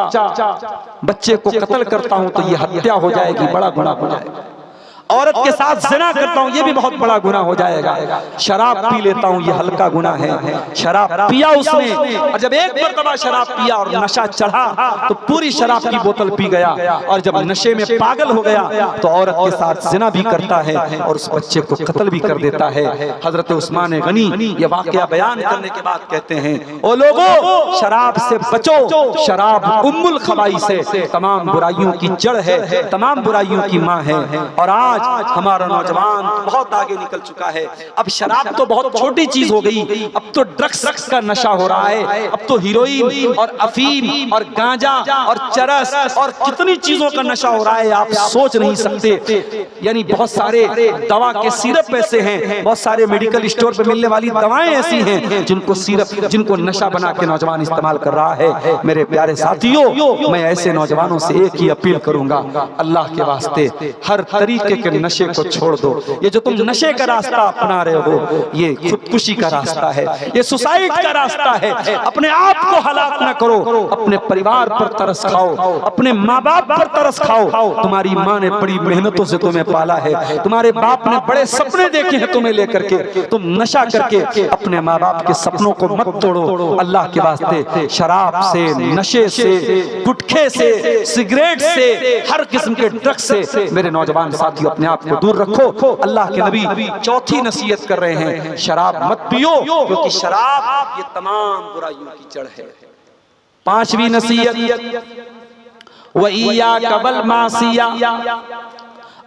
बच्चे को कत्ल करता हूं तो ये हत्या हो जाएगी, बड़ा गुनाह हो जाएगा। औरत के साथ ज़िना करता हूँ, ये भी बहुत बड़ा गुनाह हो जाएगा। शराब पी लेता हूँ, ये हल्का गुनाह है। शराब पिया उसने, और जब एक मर्तबा शराब पिया और नशा चढ़ा तो पूरी शराब की बोतल पी गया, और जब नशे में पागल हो गया तो औरत के साथ ज़िना भी करता है और उस बच्चे को कत्ल भी कर देता है। हजरत उस्मान गनी ये वाकया बयान करने के बाद कहते हैं, ओ लोगों, शराब से बचो, शराब उम्मुल खबाइस से, तमाम बुराइयों की जड़ है, तमाम बुराइयों की माँ है। और आज हमारा नौजवान बहुत आगे निकल चुका है। अब शराब तो बहुत छोटी चीज हो गई, अब तो ड्रग्स का नशा हो रहा है, अब तो हीरोइन और अफीम और गांजा और चरस और कितनी चीजों का नशा हो रहा है, आप सोच नहीं सकते। यानी बहुत सारे दवा के सिरप ऐसे हैं, बहुत सारे मेडिकल स्टोर पे मिलने वाली दवाएं ऐसी हैं जिनको सिरप, जिनको नशा बना के नौजवान इस्तेमाल कर रहा है। मेरे प्यारे साथियों, मैं ऐसे नौजवानों से एक ही अपील करूंगा, अल्लाह के वास्ते हर तरीके के नशे को छोड़ दो। ये जो तुम नशे का रास्ता अपना रहे हो, ये खुदकुशी का रास्ता है, ये सुसाइड का रास्ता है। अपने आप को हलाक न करो, अपने परिवार पर तरस खाओ, अपने माँ बाप पर तरस खाओ। तुम्हारी माँ ने बड़ी मेहनतों से तुम्हें पाला है, तुम्हारे बाप ने बड़े सपने देखे हैं तुम्हें लेकर के, तुम नशा करके अपने माँ बाप के सपनों को मत तोड़ो। अल्लाह के वास्ते शराब से, नशे से, गुटखे से, सिगरेट से, हर किस्म के ड्रग्स से मेरे नौजवान साथियों अपने आप को दूर रखो। अल्लाह के नबी चौथी नसीहत कर रहे हैं, शराब मत पियो, क्योंकि शराब ये तमाम बुराइयों की जड़ है। पांचवी नसीहत, वइय्याका वल मासिया,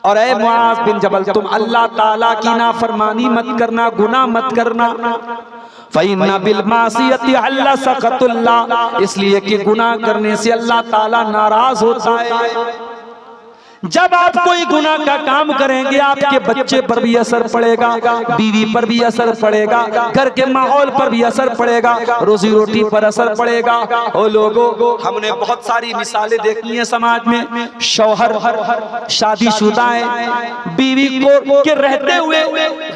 और ऐ मुआज़ बिन जबल, तुम अल्लाह ताला की नाफरमानी मत करना, गुनाह मत करना। फ़इन्ना बिल मासियति अल्लाह सक़तुल्लाह, इसलिए कि गुनाह करने से अल्लाह ताला नाराज होता है। जब आप कोई गुनाह का काम करेंगे, आपके बच्चे पर भी असर पड़ेगा, बीवी पर भी असर पड़ेगा, घर के माहौल पर भी असर पड़ेगा, रोजी रोटी पर असर पड़ेगा। ओ लोगों, हमने बहुत सारी मिसालें देखी हैं समाज में। शौहर शादीशुदा है, बीवी को के रहते हुए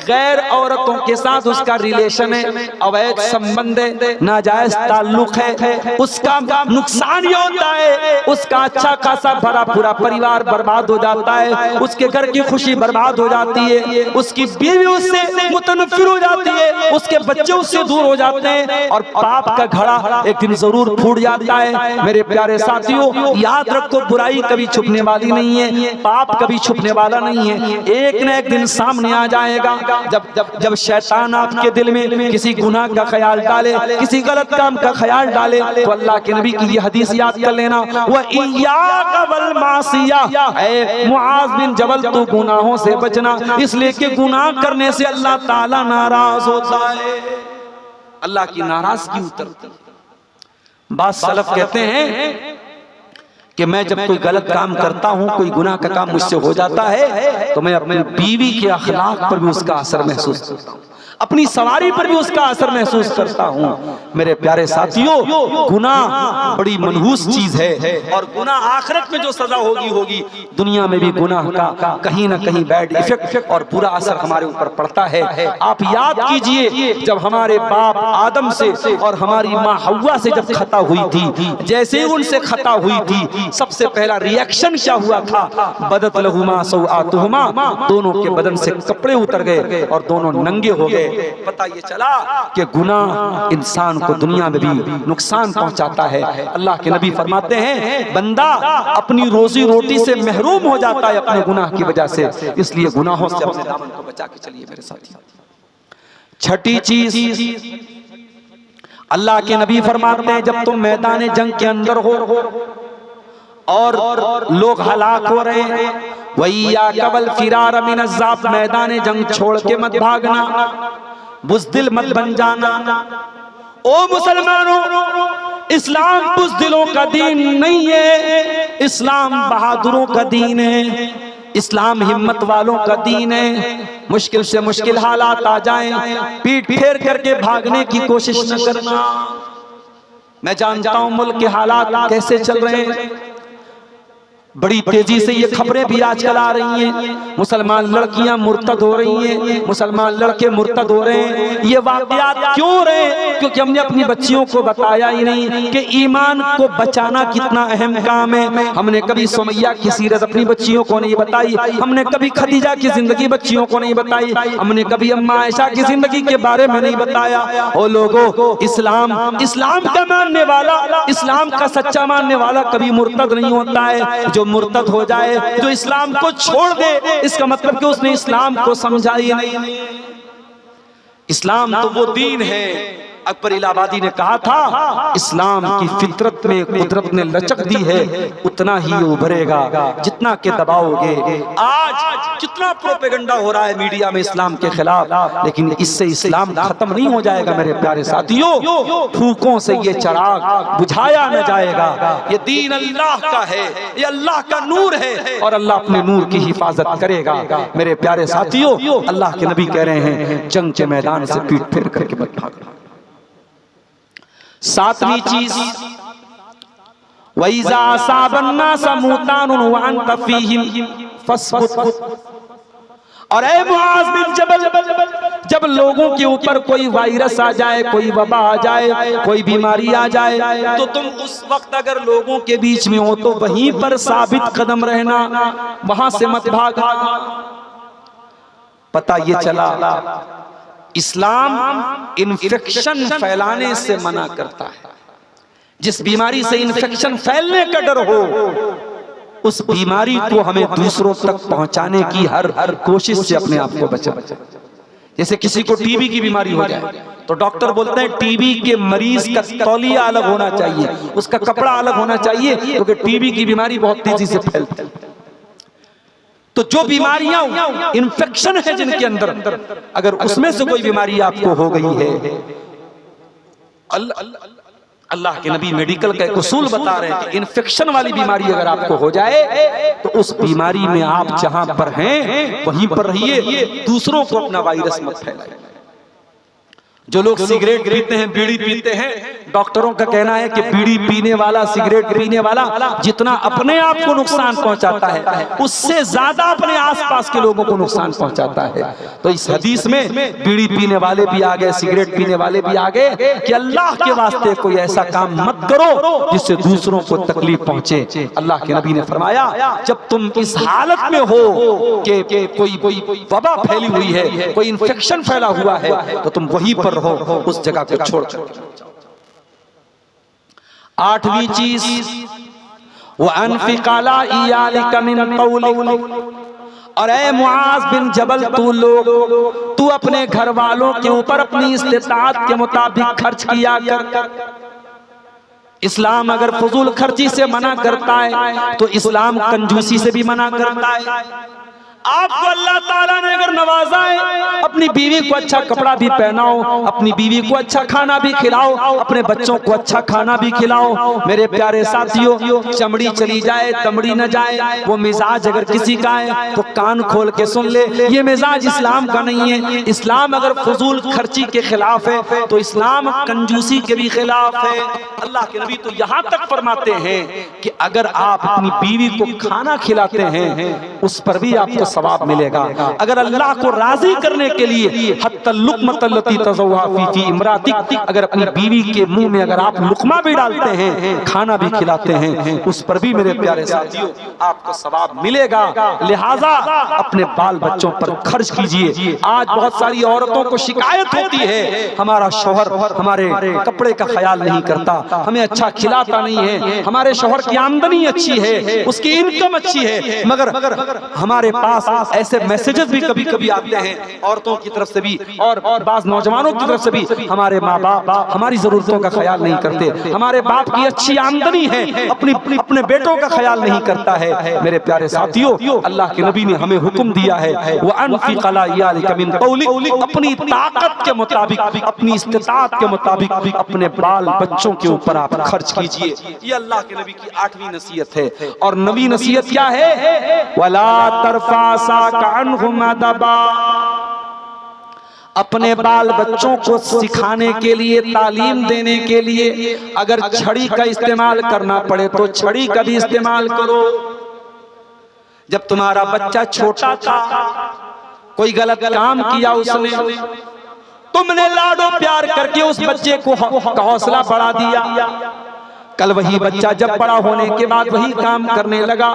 गैर औरतों के साथ उसका रिलेशन है, अवैध संबंध है, नाजायज ताल्लुक है, उसका नुकसान ये होता है, उसका अच्छा खासा भरा पूरा परिवार बर्बाद हो जाता है, उसके घर की खुशी बर्बाद हो जाती है, उसकी बीवी उससे मुतनफिर हो जाती है, उसके बच्चे उससे दूर हो जाते हैं, और पाप का घड़ा एक दिन जरूर फूट जाता है। मेरे प्यारे साथियों, याद रखो, बुराई कभी छुपने वाली नहीं है, पाप कभी छुपने वाला नहीं है, एक न एक दिन सामने आ जाएगा। जब जब जब शैतान आपके दिल में किसी गुनाह का ख्याल डाले, किसी गलत काम का ख्याल डाले, तो अल्लाह के नबी की ये हदीस याद कर लेना, वइय्याका वल मासिया, मुआज़ बिन जबल, तू गुनाहों से बचना, इसलिए कि गुनाह करने से अल्लाह ताला नाराज होता है, अल्लाह की नाराजगी उतरती है। बात सलफ कहते हैं कि मैं जब कोई गलत काम करता हूं, कोई गुनाह का काम मुझसे हो जाता है, तो मैं अपनी बीवी के अखलाक पर भी उसका असर महसूस करता हूं, अपनी सवारी पर भी उसका असर महसूस करता हूं। मेरे प्यारे साथियों, गुनाह बड़ी मनहूस चीज है, और गुनाह आखिरत में जो सजा होगी होगी, दुनिया में भी गुनाह का कहीं ना कहीं बैड इफेक्ट और बुरा असर हमारे ऊपर पड़ता है। आप याद कीजिए, जब हमारे बाप आदम से और हमारी माँ हव्वा से जब खता हुई थी, जैसे ही उनसे खता हुई थी, सबसे पहला रिएक्शन क्या हुआ था? बदत लहुमा सौआतुहुमा, दोनों के बदन से कपड़े उतर गए और दोनों नंगे हो गए। पता ये चला कि गुनाह इंसान को दुनिया में भी नुकसान पहुंचाता है। अल्लाह के नबी फरमाते हैं, बंदा अपनी रोजी रोटी से महरूम हो जाता है अपने गुनाह की वजह से, इसलिए गुनाहों से अपने दामन को बचा के चलिए मेरे साथी। छठी चीज, अल्लाह के नबी फरमाते हैं, जब तुम मैदान जंग के अंदर हो और लोग हलाक हो रहे हैं, वइय्याका वल फिरार मिनज़्ज़ाफ, मैदान जंग छोड़ के मत भागना, बुज़दिल मत बन जाना। ओ मुसलमानों, इस्लाम बुज़दिलों का दीन नहीं है, इस्लाम बहादुरों का दीन है, इस्लाम हिम्मत वालों का दीन है। मुश्किल से मुश्किल हालात आ जाएं, पीठ फेर करके भागने की कोशिश न करना। मैं जानता हूं मुल्क के हालात कैसे चल रहे हैं, बड़ी तेजी से ये खबरें भी आजकल आ रही हैं, मुसलमान लड़कियां मुर्तद हो रही हैं, मुसलमान लड़के मुर्तद हो रहे हैं। ये वाक़यात क्यों हो रहे हैं? क्योंकि हमने अपनी बच्चियों को बताया ही नहीं कि ईमान को बचाना कितना अहम काम है। हमने कभी सुमैया की सीरत अपनी बच्चियों को नहीं बताई, हमने कभी खदीजा की जिंदगी बच्चियों को नहीं बताई, हमने कभी अम्मा आयशा की जिंदगी के बारे में नहीं बताया। ओ लोगों, इस्लाम का मानने वाला, इस्लाम का सच्चा मानने वाला कभी मुर्तद नहीं होता है। जो मुर्तद हो जाए, जो इस्लाम को छोड़ दे, इसका मतलब कि उसने इस्लाम को समझा ही नहीं। इस्लाम तो वो दीन है, अकबर इलाहाबादी ने कहा था, इस्लाम की फितरत में कुदरत ने लचक दी है, उतना ही उभरेगा जितना के दबाओगे। आज कितना प्रोपेगेंडा हो रहा है मीडिया में इस्लाम के खिलाफ, लेकिन इससे इस्लाम खत्म नहीं हो जाएगा मेरे प्यारे साथियों। फूकों से ये चिराग बुझाया न जाएगा। ये दीन अल्लाह का है, ये अल्लाह का नूर है और अल्लाह अपने नूर की हिफाजत करेगा। मेरे प्यारे साथियों, अल्लाह के नबी कह रहे हैं, जंग के मैदान से पीठ फेर करके मत भागो। सातवीं चीज, वइज़ा असाबन्ना समूतानुन व अंत फीहिम फस्बुत। और ऐ मुआज़ बिन जबल, जब लोगों के ऊपर कोई वायरस आ जाए, कोई वबा आ जाए, कोई बीमारी आ जाए, तो तुम उस वक्त अगर लोगों के बीच में हो तो वहीं पर साबित कदम रहना, वहां से मत भागना। पता ये चला, इस्लाम इन्फेक्शन फैलाने से मना करता है। जिस बीमारी से इन्फेक्शन फैलने का डर हो, उस बीमारी को हमें दूसरों तक पहुंचाने की हर कोशिश से अपने आप को बचाना। जैसे किसी को टीबी की बीमारी हो जाए तो डॉक्टर बोलते हैं टीबी के मरीज का तौलिया अलग होना चाहिए, उसका कपड़ा अलग होना चाहिए, क्योंकि टीबी की बीमारी बहुत तेजी से फैलती है। तो जो बीमारियां इन्फेक्शन है जिनके अंदर, अगर उसमें से कोई बीमारी आपको हो गई है, अल्लाह के नबी मेडिकल का एक उसूल बता रहे हैं कि इन्फेक्शन वाली बीमारी अगर आपको हो जाए तो उस बीमारी में आप जहां पर हैं वहीं पर रहिए, दूसरों को अपना वायरस मत फैलाइए। जो लोग सिगरेट पीते हैं, बीड़ी पीते हैं, डॉक्टरों का कहना है कि बीड़ी पीने वाला, सिगरेट पीने वाला जितना अपने आप को नुकसान पहुंचाता है, उससे ज्यादा अपने आसपास के लोगों को नुकसान पहुंचाता है। तो इस हदीस में बीड़ी पीने वाले भी आ गए, सिगरेट पीने वाले भी आ गए कि अल्लाह के वास्ते कोई ऐसा काम मत करो जिससे दूसरों को तकलीफ पहुंचे। अल्लाह के नबी ने फरमाया, जब तुम इस हालत में हो कि कोई वबा फैली हुई है, कोई इन्फेक्शन फैला हुआ है, तो तुम वहीं पर रहो, उस जगह को छोड़। आठवीं चीज, वो अनफिकाला इयालिका मिन तौलिक। और ऐ मुआज़ बिन जबल, तू अपने घर वालों के ऊपर अपनी इस्तिताअत के मुताबिक खर्च किया कर। इस्लाम अगर फजूल खर्ची से मना करता है तो इस्लाम कंजूसी से भी मना करता है। आपको अल्लाह ताला ने अगर नवाजा है, अपनी बीवी को अच्छा कपड़ा भी पहनाओ, अपनी बीवी को अच्छा खाना भी खिलाओ, अपने बच्चों को अच्छा खाना भी खिलाओ। मेरे प्यारे साथियों, चमड़ी चली जाए तमड़ी न जाए, वो मिजाज अगर किसी का है तो कान खोल के सुन ले, ये मिजाज इस्लाम का नहीं है। इस्लाम अगर फजूल खर्ची के खिलाफ है तो इस्लाम कंजूसी के भी खिलाफ है। अल्लाह के नबी तो यहाँ तक फरमाते हैं कि अगर आप अपनी बीवी को खाना खिलाते हैं उस पर भी आपको सवाब मिलेगा। अगर अल्लाह को राजी करने के लिए हत्तल लुक़मतल्लती तज़व्वा फी इमरातिक, अगर अपनी बीवी के मुंह में अगर आप लुक़मा भी डालते हैं, खाना भी खिलाते हैं, उस पर भी मेरे प्यारे साथियों आपको सवाब मिलेगा। लिहाजा अपने बाल बच्चों पर खर्च कीजिए। आज बहुत सारी औरतों को शिकायत होती है, हमारा शौहर हमारे कपड़े का ख्याल नहीं करता, हमें अच्छा खिलाता नहीं है, हमारे शौहर की आमदनी अच्छी है, उसकी इनकम अच्छी है, मगर हमारे पास ऐसे मैसेजेस भी कभी कभी आते हैं औरतों की तरफ से भी और बाज नौजवानों की तरफ से भी, हमारे माँ बाप हमारी जरूरतों का ख्याल नहीं करते, हमारे बाप की अच्छी आमदनी है, अपने बेटों का ख्याल नहीं करता है। मेरे प्यारे साथियों, अल्लाह के नबी ने हमें हुक्म दिया है, वो अनफिक अला इयालिका मिन तौलिक, अपनी ताकत के मुताबिक, अपनी इस्तिताअत के मुताबिक अपने बाल बच्चों के ऊपर आप खर्च कीजिए। ये अल्लाह के नबी की 8वीं नसीहत है। और नवी नसीहत क्या है? वला तरफा अपने बाल बच्चों को सिखाने के लिए, तालीम देने के लिए अगर छड़ी का इस्तेमाल करना पड़े तो छड़ी का भी इस्तेमाल करो। जब तुम्हारा बच्चा छोटा था, कोई गलत काम किया उसने, तुमने लाडो प्यार करके उस बच्चे को हौसला बढ़ा दिया। कल वही बच्चा जब बड़ा होने के बाद वही काम करने लगा।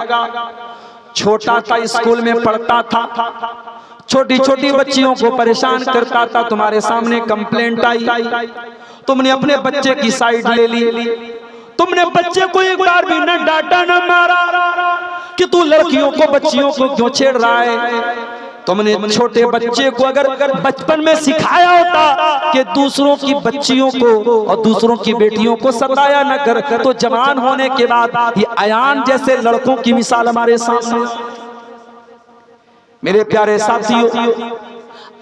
छोटा था, स्कूल में पढ़ता था, छोटी छोटी बच्चियों को परेशान करता था, तुम्हारे सामने कंप्लेंट आई, तुमने अपने बच्चे की साइड ले ली। तुमने बच्चे को एक बार भी न डांटा न मारा कि तू लड़कियों को बच्चियों को क्यों छेड़ रहा है। तुमने छोटे बच्चे को अगर बचपन में सिखाया होता कि दूसरों की बच्चियों को और दूसरों की बेटियों को सताया न कर, तो जवान होने के बाद ये अयान जैसे लड़कों की मिसाल हमारे सामने। मेरे प्यारे साथियों,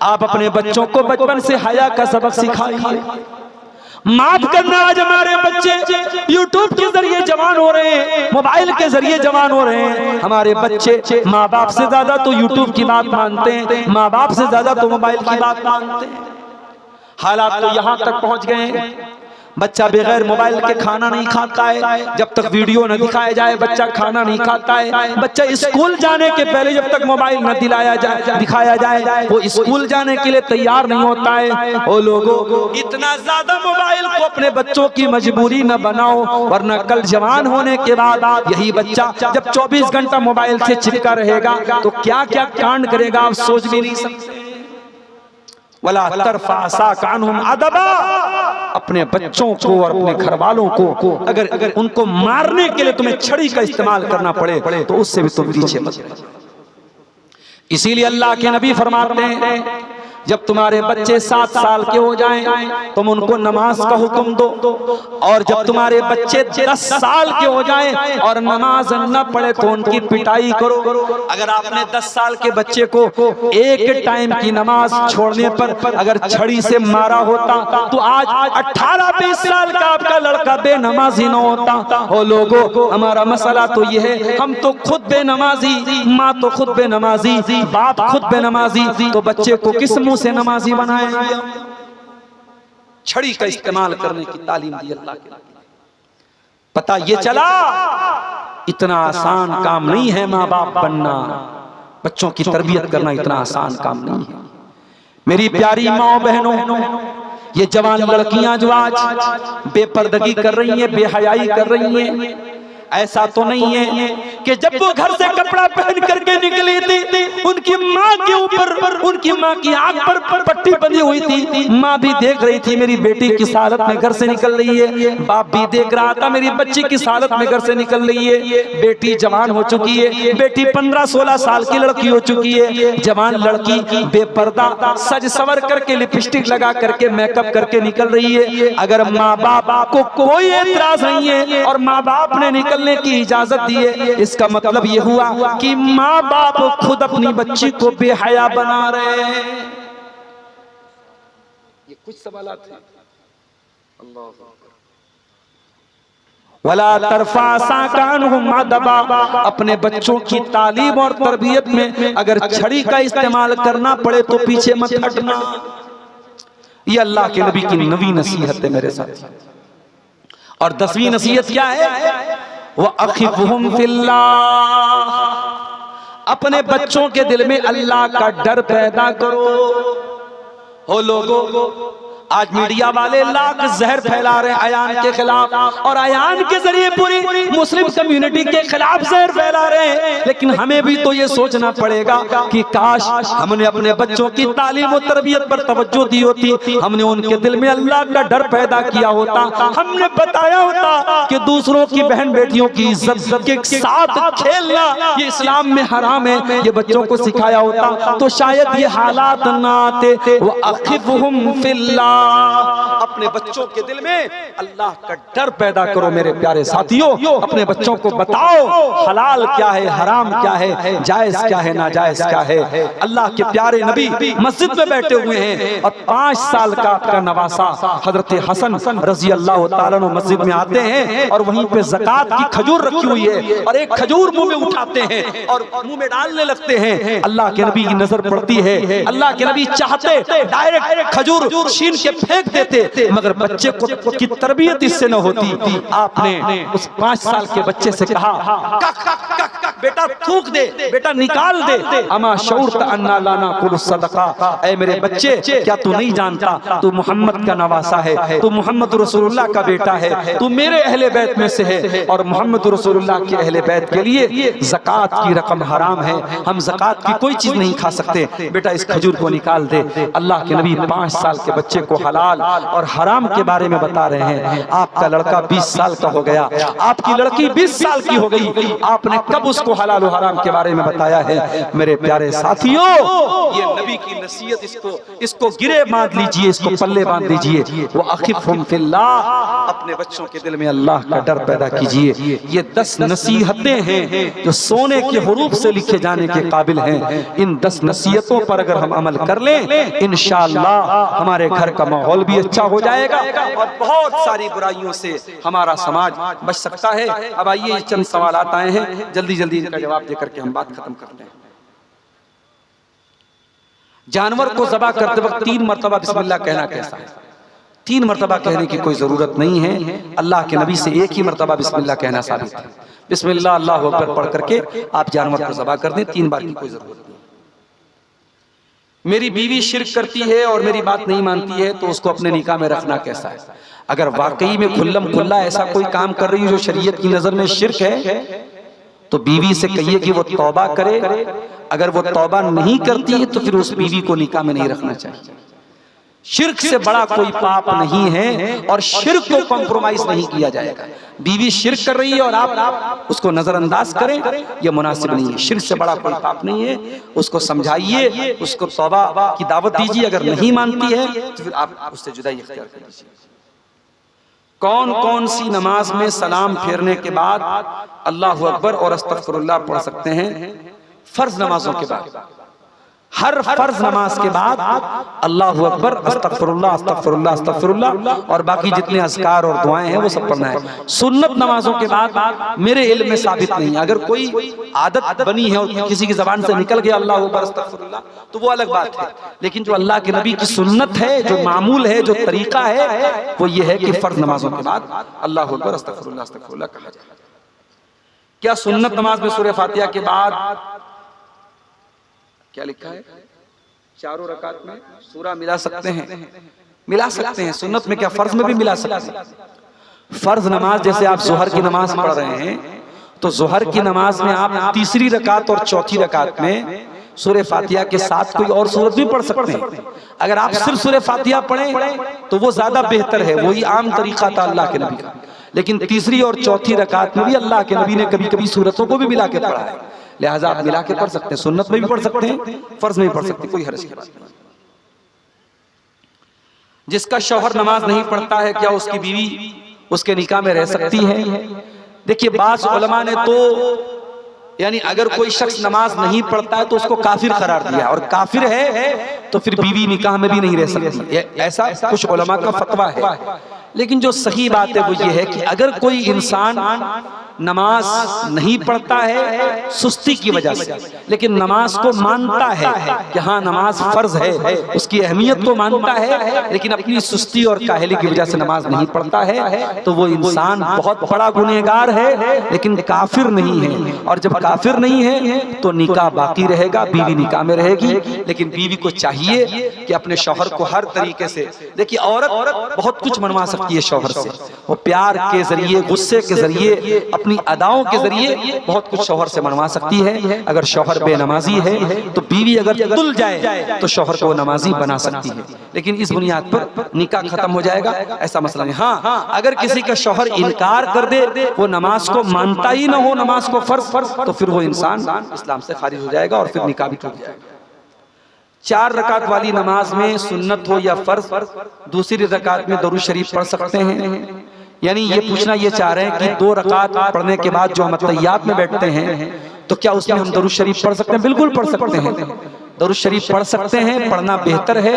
आप अपने बच्चों को बचपन से हया का सबक सिखाइए। माफ करना, आज हमारे बच्चे यूट्यूब के जरिए जवान हो रहे हैं, मोबाइल के जरिए जवान हो रहे हैं। हमारे बच्चे माँ बाप से ज्यादा तो यूट्यूब की बात मानते हैं, माँ बाप से ज्यादा तो मोबाइल की बात मानते हैं। हालात तो यहाँ तक पहुँच गए हैं, बच्चा बगैर मोबाइल के खाना नहीं खाता है। जब तक वीडियो न दिखाया जाए बच्चा खाना नहीं खाता है। बच्चा स्कूल जाने के पहले जब तक मोबाइल न दिखाया जाए वो स्कूल जाने के लिए तैयार नहीं होता है। वो लोगों, इतना ज्यादा मोबाइल को अपने बच्चों की मजबूरी न बनाओ, वरना कल जवान होने के बाद यही बच्चा जब 24 घंटा मोबाइल से चिपका रहेगा तो क्या क्या कांड करेगा आप सोच भी नहीं सकते। वला तरफा साकानहुम अदबा, अपने बच्चों को और अपने घर वालों को अगर उनको मारने के लिए तुम्हें छड़ी का इस्तेमाल करना पड़े तो उससे भी तुम पीछे मत रहो। इसीलिए अल्लाह के नबी फरमाते हैं, जब तुम्हारे बच्चे 7 साल के हो जाएं तुम उनको नमाज का हुक्म दो, और जब तुम्हारे बच्चे 10 साल के हो जाएं और नमाज न पढ़े तो उनकी पिटाई करो। अगर आपने 10 साल के बच्चे को एक टाइम की नमाज छोड़ने पर अगर छड़ी से मारा होता तो आज 18-20 साल का आपका लड़का बेनमाजी न होता। ओ लोगों, हमारा मसला तो ये है, हम तो खुद बेनमाजी, माँ तो खुद बेनमाजी, बाप खुद बेनमाजी, तो बच्चे को किस मुंह से नमाजी बनाएंगे। छड़ी का इस्तेमाल करने की तालीम दी अल्लाह के। पता ये चला इतना आसान काम नहीं है माँ बाप बनना, बच्चों की तरबियत करना इतना आसान काम नहीं है। मेरी प्यारी माँ बहनों, ये जवान लड़कियां जो आज बेपर्दगी कर रही हैं, बेहयाई कर रही हैं, ऐसा तो नहीं है कि जब वो घर से कपड़ा पहन करके निकली थी उनकी माँ के ऊपर, उनकी माँ की आंख पर पट्टी बंधी हुई थी, माँ भी देख रही थी मेरी बेटी किस हालत में घर से निकल रही है, बाप भी देख रहा था मेरी बच्ची किस हालत में घर से निकल रही है। बेटी जवान हो चुकी है, बेटी 15-16 साल की लड़की हो चुकी है, जवान लड़की बेपर्दा सज सवर करके लिपस्टिक लगा करके मेकअप करके निकल रही है। अगर माँ बाप को कोई एतराज नहीं है और माँ बाप ने निकलने की इजाजत दी है, इसका मतलब ये हुआ कि माँ बाप खुद अपनी बच्ची को बेहया बना रहे हैं। ये कुछ सवालात हैं। वला तरफा साकानहुम अदबा, अपने बच्चों की तालीम और तरबियत में अगर छड़ी का इस्तेमाल करना पड़े तो पीछे मत हटना। ये अल्लाह के नबी की नवी नसीहत है मेरे साथ। और 10वीं नसीहत क्या है? वअखिफहुम फिल्लाह, अपने बच्चों के दिल में अल्लाह का डर पैदा करो। ओ लोगों, आज मीडिया वाले लाख जहर फैला रहे हैं अयान के खिलाफ, और अयान के जरिए पूरी मुस्लिम कम्युनिटी के खिलाफ जहर फैला रहे हैं। लेकिन हमें भी तो ये सोचना पड़ेगा कि काश हमने अपने बच्चों की तालीम और तरबियत पर तवज्जो दी होती, हमने उनके दिल में अल्लाह का डर पैदा किया होता, हमने बताया होता कि दूसरों की बहन बेटियों की इज्जत के साथ खेलना ये इस्लाम में हराम है, ये बच्चों को सिखाया होता तो शायद ये हालात ना आते। वो अखिफहुम फिल्लाह, अपने बच्चों के दिल में अल्लाह का डर पैदा करो। मेरे प्यारे साथियों, अपने बच्चों को बताओ हलाल क्या है, हराम क्या है, जायज क्या है, नाजायज क्या है। अल्लाह के प्यारे नबी मस्जिद में बैठे हुए हैं और 5 साल का आपका नवासा हजरत हसन रजी अल्लाह तआला अन्हु मस्जिद में आते हैं और वहीं पे ज़कात की खजूर रखी हुई है और एक खजूर मुंह में उठाते हैं और मुंह में डालने लगते हैं। अल्लाह के नबी की नजर पड़ती है, अल्लाह के नबी चाहते डायरेक्ट खजूर छीन के फेंक देते, मगर बच्चे को की तरबियत इससे न होती। आपने उस 5 साल के बच्चे से कहा कक कक कक कक बेटा थूक दे, बेटा निकाल दे। अमा शऊरत अन्ना लाना कुल सदका, ऐ मेरे बच्चे क्या तू नहीं जानता तू मोहम्मद का नवासा है, तू मोहम्मद रसूलुल्लाह का बेटा है, तू मेरे अहले बैत में से है और मोहम्मद रसूलुल्लाह के अहले बैत के लिए ज़कात की रकम हराम है, हम ज़कात की कोई चीज नहीं खा सकते, बेटा इस खजूर को निकाल दे। अल्लाह के नबी 5 साल के बच्चे को हलाल और हराम के बारे में बता रहे हैं। आपका लड़का 20 साल का हो गया, आपकी लड़की 20 साल की हो गई, आपने कब उसको हलाल और हराम के बारे में बताया है? मेरे प्यारे साथियों, ये नबी की नसीहत, इसको गिरे बांध लीजिए, इसको पल्ले बांध लीजिए। वो अखिफहुम फिल्लाह, अपने बच्चों के दिल में अल्लाह का डर पैदा कीजिए। ये 10 नसीहतें हैं जो सोने के हरूफ से लिखे जाने के काबिल हैं। इन 10 नसीहतों पर अगर हम अमल कर लें, इंशाअल्लाह हमारे घर का माहौल भी अच्छा हो जाएगा और बहुत सारी बुराइयों से हमारा समाज बच सकता है। अब आइए चंद सवाल आए हैं, जल्दी जल्दी इनका जवाब देकर के हम बात खत्म करते हैं। जानवर को ज़बह करते वक्त 3 मरतबा बिस्मिल्लाह कहना कैसा है? 3 मरतबा कहने की कोई जरूरत नहीं है। अल्लाह के नबी से एक ही मरतबा बिस्मिल्लाह कहना साबित है। बिस्मिल्लाह अल्लाहु अकबर पढ़ करके आप जानवर को ज़बह कर दें, 3 बार की कोई जरूरत नहीं। मेरी बीवी शिर्क करती है और मेरी बात नहीं मानती है, तो उसको अपने निकाह में रखना कैसा है? अगर वाकई में खुल्लम खुल्ला ऐसा कोई काम कर रही है जो शरीयत की नजर में शिर्क है, तो बीवी से कहिए कि वो तौबा करे। अगर वो तौबा नहीं करती है तो फिर उस बीवी को निकाह में नहीं रखना चाहिए। शिर्क से बड़ा कोई पाप नहीं है और शिर्क को कॉम्प्रोमाइज नहीं किया जाएगा। बीवी शिर्क कर रही है और आप उसको नजरअंदाज करें, यह मुनासिब नहीं है। शिर्क से बड़ा कोई पाप नहीं है, उसको समझाइए, उसको तौबा की दावत दीजिए। अगर नहीं मानती है तो फिर आप उससे जुदाई इख्तियार कर लीजिए। कौन कौन सी नमाज में सलाम फेरने के बाद अल्लाहु अकबर और अस्तगफिरुल्लाह पढ़ सकते हैं? फर्ज नमाजों के बाद, हर फर्ज नमाज के बाद अल्लाहु अकबर, अस्तगफिरुल्लाह, अस्तगफिरुल्लाह, अस्तगफिरुल्लाह और बाकी जितने अज़कार और दुआएं हैं वो सब पढ़ना है। सुन्नत नमाजों के बाद मेरे इल्म में साबित नहीं। अगर कोई आदत बनी है और किसी की जबान से निकल गया अल्लाहु अकबर, अस्तगफिरुल्लाह, तो वो अलग बात है। लेकिन जो अल्लाह के नबी की सुन्नत है, जो मामूल है, जो तरीका है, वो ये है कि फर्ज नमाजों के बाद अल्लाहु अकबर, अस्तगफिरुल्लाह, अस्तगफिरुल्लाह कहा जाए। क्या सुन्नत नमाज में सूरह फातिहा के बाद क्या लिखा है? चारों रकात में सूरा मिला सकते हैं? मिला सकते हैं। सुन्नत में क्या, फर्ज में भी मिला सकते हैं। फर्ज नमाज जैसे आप जोहर की नमाज पढ़ रहे हैं, तो जोहर की नमाज में आप तीसरी रकात और चौथी रकात में सूरह फातिहा के साथ कोई और सूरत भी पढ़ सकते हैं। अगर आप सिर्फ सूरह फातिहा पढ़ें तो वो ज्यादा बेहतर है, वही आम तरीका था अल्लाह के नबी का। लेकिन तीसरी और चौथी रकात में भी अल्लाह के नबी ने कभी कभी सूरतों को भी मिला के पढ़ा है, लिहाजा आप मिला के पढ़ सकते हैं। सुन्नत में भी पढ़ सकते हैं, फर्ज में भी पढ़ सकते हैं, कोई हर्ज की बात नहीं। जिसका शौहर नमाज नहीं पढ़ता है, क्या उसकी बीवी उसके निकाह में रह सकती है? देखिए, बाज़ उलमा ने तो यानी अगर कोई शख्स नमाज नहीं पढ़ता है तो उसको काफिर करार दिया, और काफिर है तो फिर बीवी निकाह में भी नहीं रह सकती, ऐसा कुछ उलमा का फतवा है। लेकिन जो सही बात है वो ये है कि अगर कोई इंसान नमाज नहीं पढ़ता है सुस्ती की वजह से, लेकिन नमाज को मानता है कि हाँ नमाज फर्ज है, उसकी अहमियत को मानता है, लेकिन अपनी सुस्ती और काहली की वजह से नमाज नहीं पढ़ता है, तो वो इंसान बहुत बड़ा गुनहगार है, लेकिन काफिर नहीं है। और जब काफिर नहीं है तो निकाह बाकी रहेगा, बीवी निकाह में रहेगी। लेकिन बीवी को चाहिए कि अपने शौहर को हर तरीके से, देखिए औरत बहुत कुछ मनवा सकती है शौहर से, वो प्यार के जरिए, गुस्से के जरिए, अपनी अदाओं के जरिए बहुत कुछ शौहर से मनवा सकती है। अगर शौहर बेनमाजी है तो बीवी अगर तुल जाए तो शौहर को नमाजी बना सकती है, लेकिन इस बुनियाद पर निकाह खत्म हो जाएगा, ऐसा मसला नहीं। हाँ, अगर किसी का शौहर इनकार कर दे, वो नमाज को मानता ही ना हो, नमाज को फर्ज, तो फिर वो इंसान इस्लाम से खारिज हो जाएगा और फिर निकाह भी टूट जाएगा। 4 रकात वाली नमाज में सुन्नत हो या फर्ज, दूसरी रकात में दरूद शरीफ पढ़ सकते हैं? यानी ये पूछना ये चाह रहे हैं कि 2 रकात पढ़ने के बाद जो हम तहियात में बैठते हैं तो क्या उसमें हम दरूद शरीफ पढ़ सकते हैं? बिल्कुल पढ़ सकते हैं, दरूद शरीफ पढ़ सकते हैं, पढ़ना बेहतर है।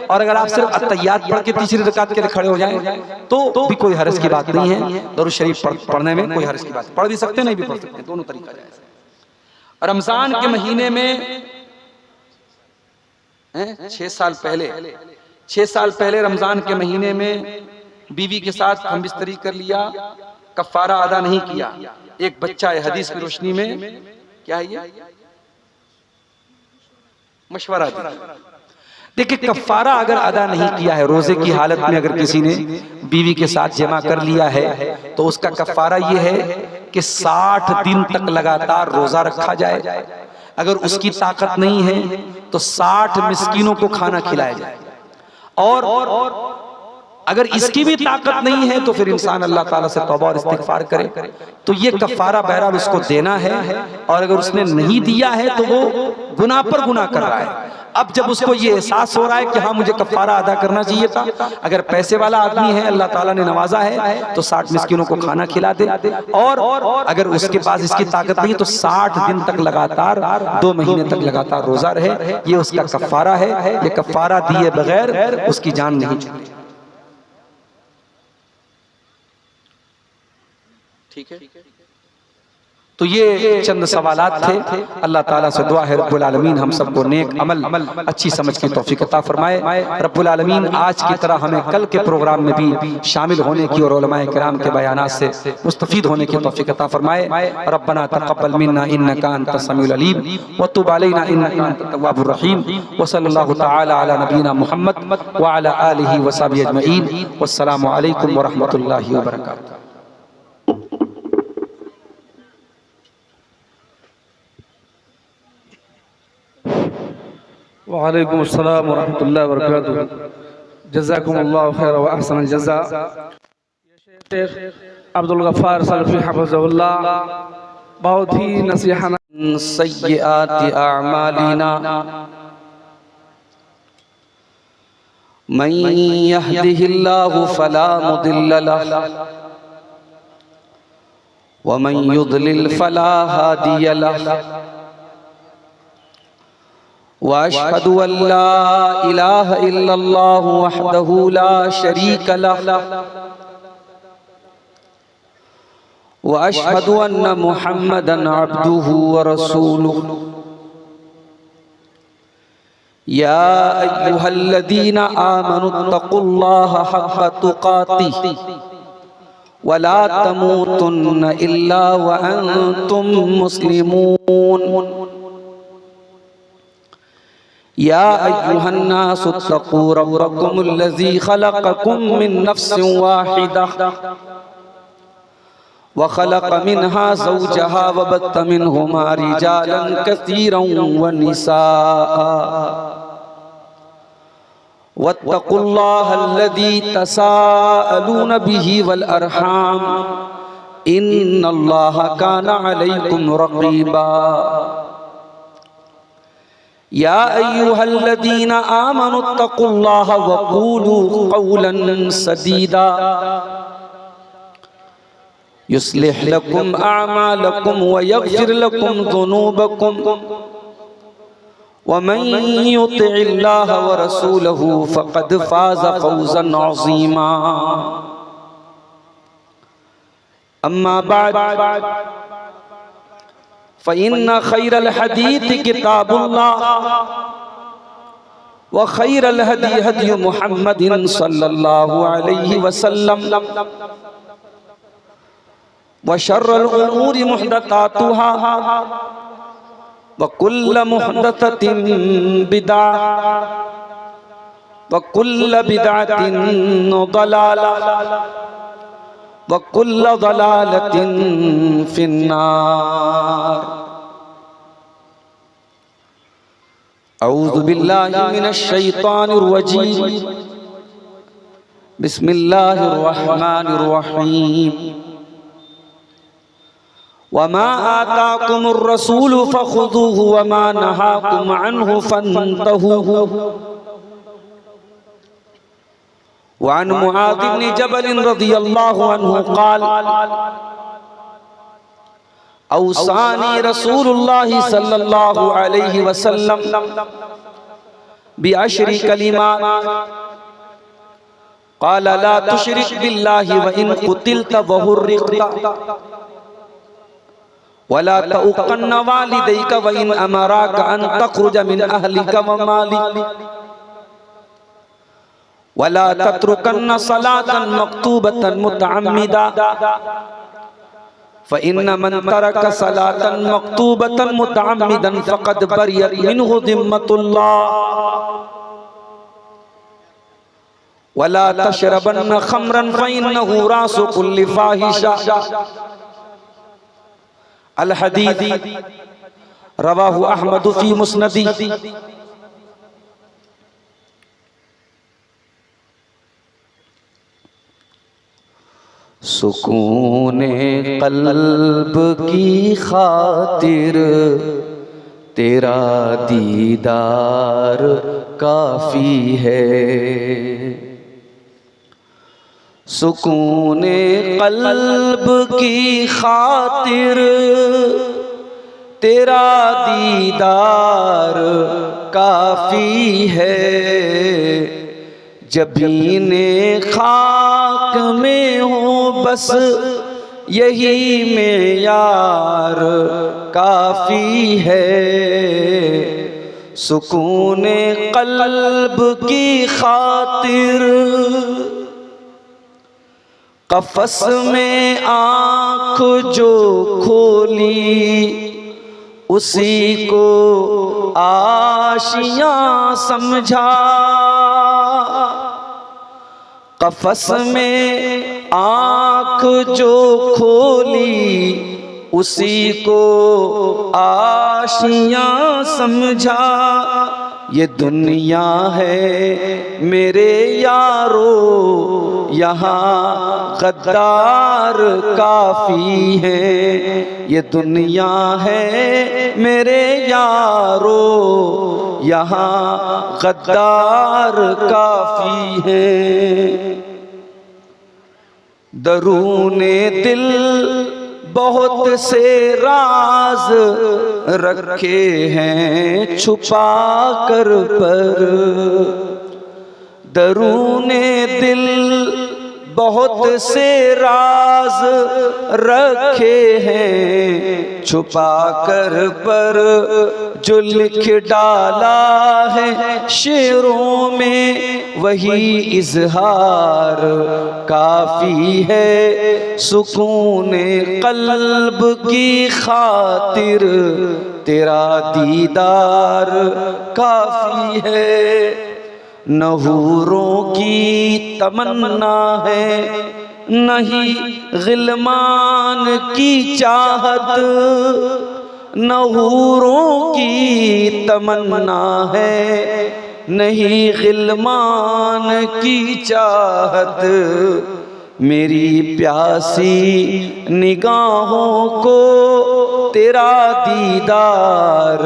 और अगर आप सिर्फ अत्तहियात पढ़ के तीसरी रकात के लिए खड़े हो जाएं तो भी कोई हर्ज की बात नहीं है। दरूद शरीफ पढ़ने में कोई हर्ज की बात, पढ़ भी सकते हैं, नहीं भी पढ़ सकते, दोनों तरीका जायज़ है। रमजान के महीने में 6 साल पहले रमजान के महीने में बीवी के साथ हम बिस्तरी कर लिया, कफ़ारा अदा नहीं किया, एक बच्चा है, हदीस की रोशनी में क्या है ये? मशवरा दिया। देखिए, कफ्फारा अगर अदा नहीं किया है, रोजे की हालत में अगर किसी ने बीवी के साथ जमा कर लिया है तो उसका कफ्फारा ये है कि 60 दिन तक लगातार रोजा रखा जाए। अगर उसकी ताकत नहीं है तो 60 मिस्कीनों को खाना खिलाया जाए। और अगर इसकी भी ताकत नहीं है तो फिर इंसान अल्लाह ताला से तौबा और इस्तिगफार करे। तो ये कफ्फारा बहरहाल उसको देना है, और अगर उसने नहीं दिया है तो वो गुनाह पर गुनाह कर रहा है। अब जब उसको ये एहसास हो रहा है कि हाँ मुझे कफ्फारा अदा करना चाहिए था, अगर पैसे वाला आदमी है, अल्लाह ताला ने नवाजा है, तो 60 मिस्कीनों को खाना खिला दे। और अगर उसके पास इसकी ताकत नहीं तो 60 दिन तक लगातार 2 महीने तक लगातार रोजा रहे, ये उसका कफ्फारा है। ये कफ्फारा दिए बगैर उसकी जान नहीं चलेगी। ठीक है। तो ये चंद सवालात थे। अल्लाह ताला से दुआ है रब्बुल आलमीन हम सबको नेक अमल अच्छी समझ की तौफीक अता फरमाए। रब्बुल आलमीन आज की तरह हमें कल के प्रोग्राम में भी शामिल होने की और उलमाए किराम के बयानात से मुस्तफीद होने की तौफीक अता फरमाए। रब्बना तक़ब्बल मिन्ना इन्नका अंतस समीउल अलीम व तुब अलैना इन्नका अंतत तव्वाबुर रहीम व सल्लल्लाहु तआला अला नबीना मुहम्मद व अला आलिहि व सहबिहि अजमईन। वस्सलामु अलैकुम व रहमतुल्लाहि व बरकातुहू। वालेकुम अस्सलाम व रहमतुल्लाहि व बरकातुहू। जज़ाकुमुल्लाहु खैर व अहसनल जज़ा। शेख अब्दुल गफ्फार सलफ़ी हफ़िज़हुल्लाह बहुत ही नसीहत सय्यिआति अअमालिना मन यहदिहिल्लाहु फला मुदिल्ल लहु व मन युद्लिल फला हादिय लहु व अशहदु अल्ला इलाहा इल्लल्लाहु वहदहु ला शरीक लहु व अशहदु अन्न मुहम्मदन अब्दुहु व रसूलुहु। या अय्युहल्लज़ीना आमनुत्तक़ुल्लाहा हक़्क़ तुक़ातिहि व ला तमूतुन्न इल्ला व अंतुम मुस्लिमून। या अय्युहन्नासु इत्तक़ू रब्बकुमुल्लज़ी ख़लक़कुम मिन नफ़्सिन वाहिदा व ख़लक़ मिन्हा ज़ौजहा व बत्त मिन्हुमा रिजालन कसीरन व निसाअ वत्तक़ुल्लाहल्लज़ी तसाअलून बिही वल अरहाम इन्नल्लाहा काना अलैकुम रक़ीबा। या अय्युहल्लज़ीना आमनुत्तक़ुल्लाहा व क़ूलू क़ौलन सदीदा युस्लिह लकुम अअमालकुम व यग़फ़िर लकुम ज़ुनूबकुम व मन युतिइल्लाह व रसूलहु फ़क़द फ़ाज़ फ़ौज़न अज़ीमा। अम्मा बाद फ़इन्न ख़ैरल हदीथ किताबुल्लाह व ख़ैरल हदी हदी मुहम्मदिन सल्लल्लाहु अलैहि वसल्लम व शर्रल उमूरि मुहदसातुहा व कुल्ल मुहदसतिन बिदअह व कुल्ल बिदअतिन दलालह व कुल्ल दलालतिन फिन्नार। औज़ु बिल्लाहि मिनश शैतानिर रजीम। बिस्मिल्लाहिर रहमानिर रहीम। वमा आताकुमुर रसूलु फखुदूहु वमा नहाकुम अन्हु फंतहू। वअन मुआज़ इब्न जबल रज़ियल्लाहु अन्हु क़ाल औसानी रसूलुल्लाहि सल्लल्लाहु अलैहि वसल्लम बिअशरि कलिमात क़ाल ला तुशरिक बिल्लाहि व इन क़ुतिल्त व हुर्रिक़त वला तउक़न्न वालिदैक व इन अमराक अन तख़रुज मिन अहलिक व मालिक वला तत्रुकन्न सलातन मक्तूबतन मुतअम्मिदा फ़इन्न मन तरक सलातन मक्तूबतन मुतअम्मिदन फ़क़द बरियत मिन्हु ज़िम्मतुल्लाह वला तशरबन्न खम्रन फ़इन्नहु रासु कुल्लि फ़ाहिशा। अल हदीस रवाहु अहमद फ़ी मुस्नदी। सुकूने क़ल्ब की खातिर तेरा दीदार काफ़ी है। सुकूने क़ल्ब की खातिर तेरा दीदार काफ़ी है। जबीने खाक में हो बस यही मेयार काफ़ी है। सुकूने क़ल्ब की खातिर क़फ़स में आँख जो खोली उसी को आशियाँ समझा। क़फ़स में आँख जो खोली उसी को आशियाँ समझा। ये दुनिया है मेरे यारो यहाँ गद्दार काफ़ी है। ये दुनिया है मेरे यारो यहाँ गद्दार काफ़ी है। दरूने दिल बहुत से राज रखे हैं छुपा कर पर। दरूने दिल बहुत से राज रखे हैं छुपा कर पर। जो लिख डाला है शेरों में वही इजहार काफ़ी है। सुकूने क़ल्ब की खातिर तेरा दीदार काफ़ी है। न हूरों की तमन्ना है नहीं गिलमान की चाहत। न हूरों की तमन्ना है नहीं गिलमान की चाहत। मेरी प्यासी निगाहों को तेरा दीदार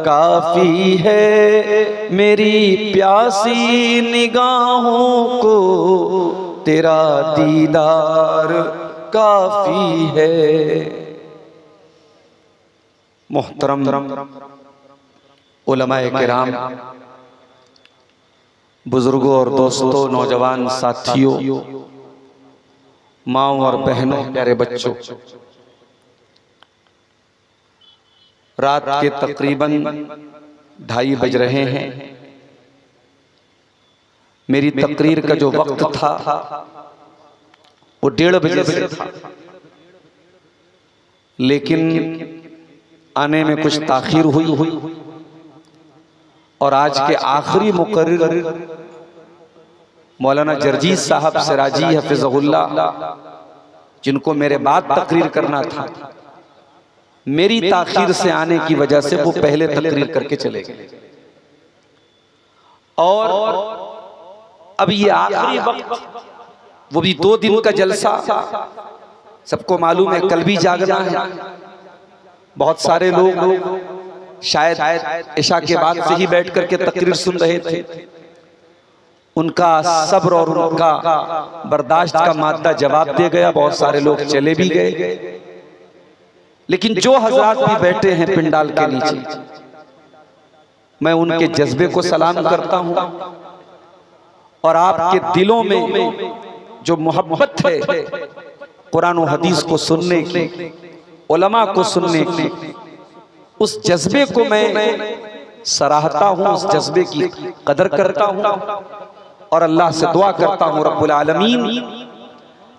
काफ़ी है। मेरी प्यासी निगाहों को तेरा दीदार काफ़ी है। मोहतरम उलमाए किराम, बुजुर्गों और दोस्तों, नौजवान साथियों, माओ और बहनों, प्यारे बच्चों, रात के तकरीबन 2:30 बज रहे हैं। मेरी तकरीर का जो वक्त था वो 1:30 बजे से था, लेकिन आने में कुछ ताखीर हुई और आज के आखिरी मुकर्रिर मौलाना जर्जीस साहब सिराजी हफिज़हुल्लाह, जिनको मेरे बाद तकरीर करना था, मेरी ताखीर से आने की वजह से वो पहले तकरीर करके चले गए। और अब ये आखिरी वक्त, वो भी 2 दिन का जलसा, सबको मालूम है कल भी जागना है। बहुत सारे लोग शायद इशा के बाद से ही बैठ करके तकरीर सुन रहे थे। उनका सब्र और उनका बर्दाश्त का मादा जवाब दे गया। बहुत सारे लोग चले भी गए, लेकिन जो हज़रात भी बैठे हैं पिंडाल के नीचे, मैं उनके जज्बे को सलाम करता हूं और आपके दिलों में जो मोहब्बत है कुरान और हदीस को सुनने की, उलमा को सुनने की, उस जज्बे को मैं सराहता हूं, उस जज्बे की कदर करता हूं और अल्लाह से दुआ करता हूं, रब्बुल आलमीन,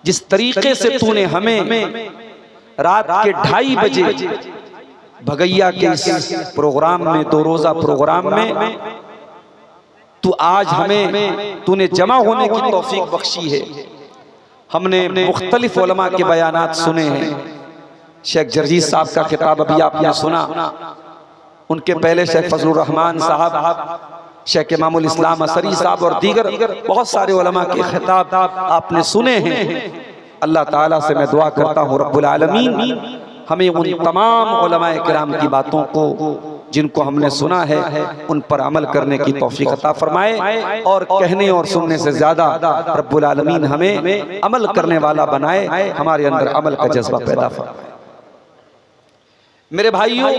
जिस तरीके से तूने हमें रात के 2:30 बजे भगैया के इस प्रोग्राम में, 2 रोजा प्रोग्राम में तू आज हमें तूने जमा होने की तौफीक बख्शी है। हमने मुख्तलिफ उलमा के बयानात सुने हैं। शेख जरजीत साहब का खिताब अभी आपने सुना, उनके पहले शेख फजलुर रहमान साहब, शेख इमामुल इस्लाम असरी साहब और दीगर बहुत सारे उलमा के खिताब आपने सुने हैं। अल्लाह ताला से मैं दुआ करता हूँ रब्बुल आलमीन हमें उन तमाम उलमाए किराम की बातों को जिनको हमने सुना है उन पर अमल करने की तौफीक अता फरमाए, और कहने और सुनने से ज्यादा रब्बुल आलमीन हमें अमल करने वाला बनाए, हमारे अंदर अमल का जज्बा पैदा फरमाए। मेरे भाइयों,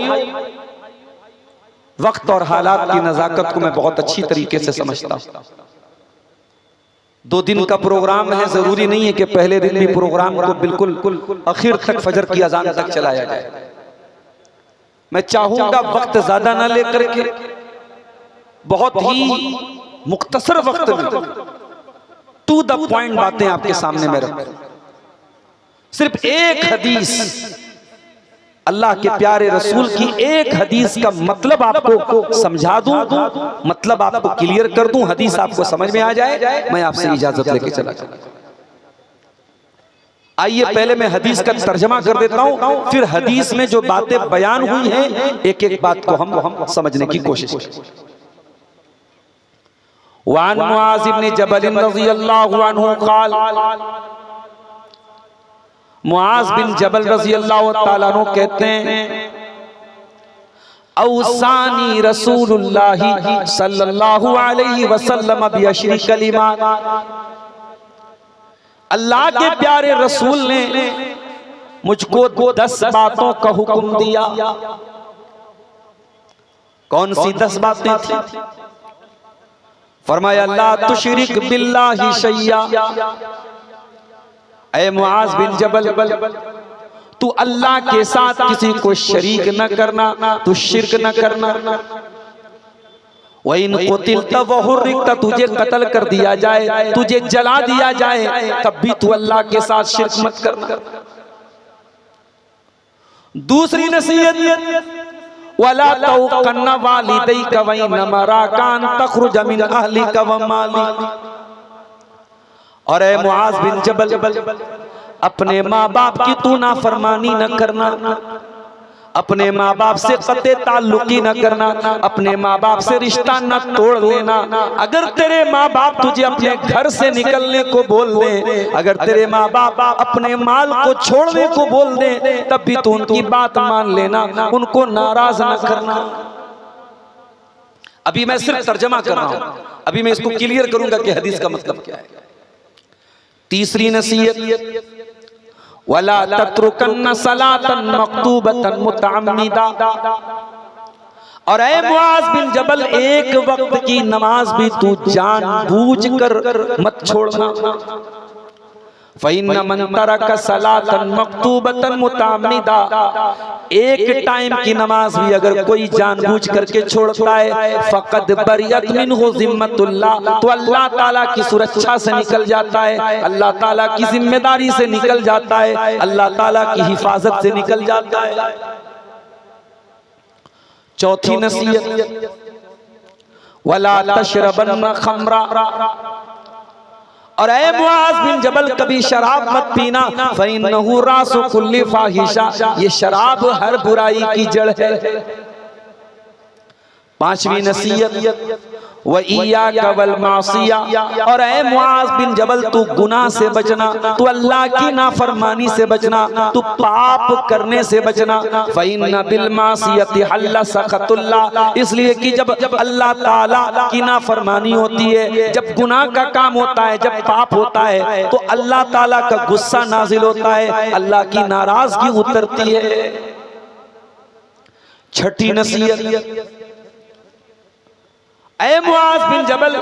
वक्त और हालात की नज़ाकत को मैं बहुत अच्छी तरीके से समझता हूं। 2 दिन का प्रोग्राम है, जरूरी नहीं है कि पहले दिन भी प्रोग्राम को बिल्कुल आखिर तक, फजर की अजान तक चलाया जाए। मैं चाहूंगा वक्त ज्यादा ना लेकर के बहुत ही मुख्तसर वक्त में टू द पॉइंट बातें आपके सामने में रखूं। सिर्फ एक हदीस, अल्लाह के प्यारे रसूल की एक हदीस का मतलब आपको समझा दूं, मतलब आपको क्लियर कर दूं, हदीस आपको समझ में आ जाए, मैं आपसे इजाजत लेके चला जाऊं। आइए पहले मैं हदीस का तर्जमा कर देता हूं, फिर हदीस में जो बातें बयान हुई हैं एक एक बात को हम समझने की कोशिश करें। वान मुआज़ इब्न जबल रज़ियल्लाहु अन्हु क़ाल, मुआज़ बिन जबल रज़ियल्लाहु ताला अन्हु कहते हैं, औसानी रसूलुल्लाह सल्लल्लाहु अलैहि वसल्लम बिअशरी कलिमात, अल्लाह के प्यारे रसूल ने मुझको 10 बातों का हुक्म दिया। कौन सी 10 बातें थी? फरमाया ला तुशरिक बिल्लाहि शैया, ऐ मुआज़ बिन जबल तू अल्लाह के साथ किसी को शरीक न करना, तू शिर्क न करना। वइन कुतिलता व हुर्रिकता, तुझे कत्ल कर दिया जाए, तुझे जला दिया जाए, तब भी तू अल्लाह के साथ शिर्क मत करना। दूसरी नसीहत, वला तौकन्ना वालिदैका व इन्नमा राकान तखरुज मिन अहलिका व मालिक, और ऐ मुआज़ बिन जबल अपने माँ बाप की तू नाफरमानी न करना, अपने माँ बाप से कते ताल्लुकी न करना, अपने माँ बाप से रिश्ता न तोड़ लेना। अगर तेरे माँ बाप तुझे अपने घर से निकलने को बोल दे, अगर तेरे माँ बाप अपने माल को छोड़ने को बोल दे, तब भी तू उनकी बात मान लेना, उनको नाराज न करना। अभी मैं सिर्फ तर्जमा कर रहा हूं, अभी मैं इसको क्लियर करूंगा कि हदीस का मतलब क्या है। तीसरी नसीहत, वला तत्रुकन्न सलातन मक्तूबतन मुतअम्मिदा, और ऐ मुआज़ बिन जबल एक वक्त की नमाज भी तू जानबूझकर मत छोड़ना। फ़इन्न मन तरक सलातन मक्तूबतन मुतअम्मिदा, एक टाइम की नमाज भी अगर कोई जानबूझ करके छोड़ता है, फ़क़द बरियत मिन्हु ज़िम्मतुल्लाह, तो अल्लाह ताला की सुरक्षा से निकल जाता है, अल्लाह ताला की जिम्मेदारी से निकल जाता है, अल्लाह ताला की हिफाजत से निकल जाता है। चौथी नसीहत, वला तशरबन्न खम्रा, और ऐ मुआज़ बिन जबल कभी शराब मत पीना, फ़इन्नहु रासु कुल्ली फ़ाहिशा, ये शराब हर बुराई की जड़ है। पांचवी नसीहत, व इय्याका वल मासिया, और ऐ मुआज़ बिन जबल तू गुनाह से बचना, तू अल्लाह की नाफरमानी से बचना, तू पाप करने से बचना। फ़इन्न बिल मासियति हल्ला सख़तुल्लाह, इसलिए कि जब अल्लाह ताला की नाफरमानी होती है, जब गुनाह का काम होता है, जब पाप होता है, तो अल्लाह ताला का गुस्सा नाजिल होता है, अल्लाह की नाराजगी उतरती है। छठी नसीहत, ऐ मुआज़ बिन जबल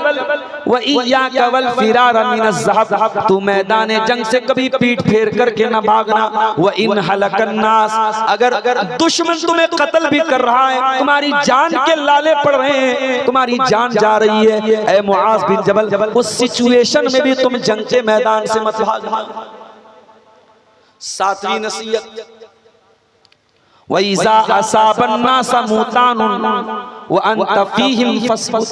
व इय्याका वल फ़िरार मिनज़ ज़हब, तू मैदान जंग से कभी पीठ फेर करके न भागना। व इन हलकन नास, अगर दुश्मन तुम्हें कत्ल भी कर रहा है, तुम्हारी जान के लाले पड़ रहे हैं, तुम्हारी जान जा रही है, ऐ मुआज़ बिन जबल उस सिचुएशन में भी तुम जंग के मैदान से मत भागना। सातवीं नसीहत, वइज़ा असाबन्नास मुतानुन व अंत फीहिम फस्बुत।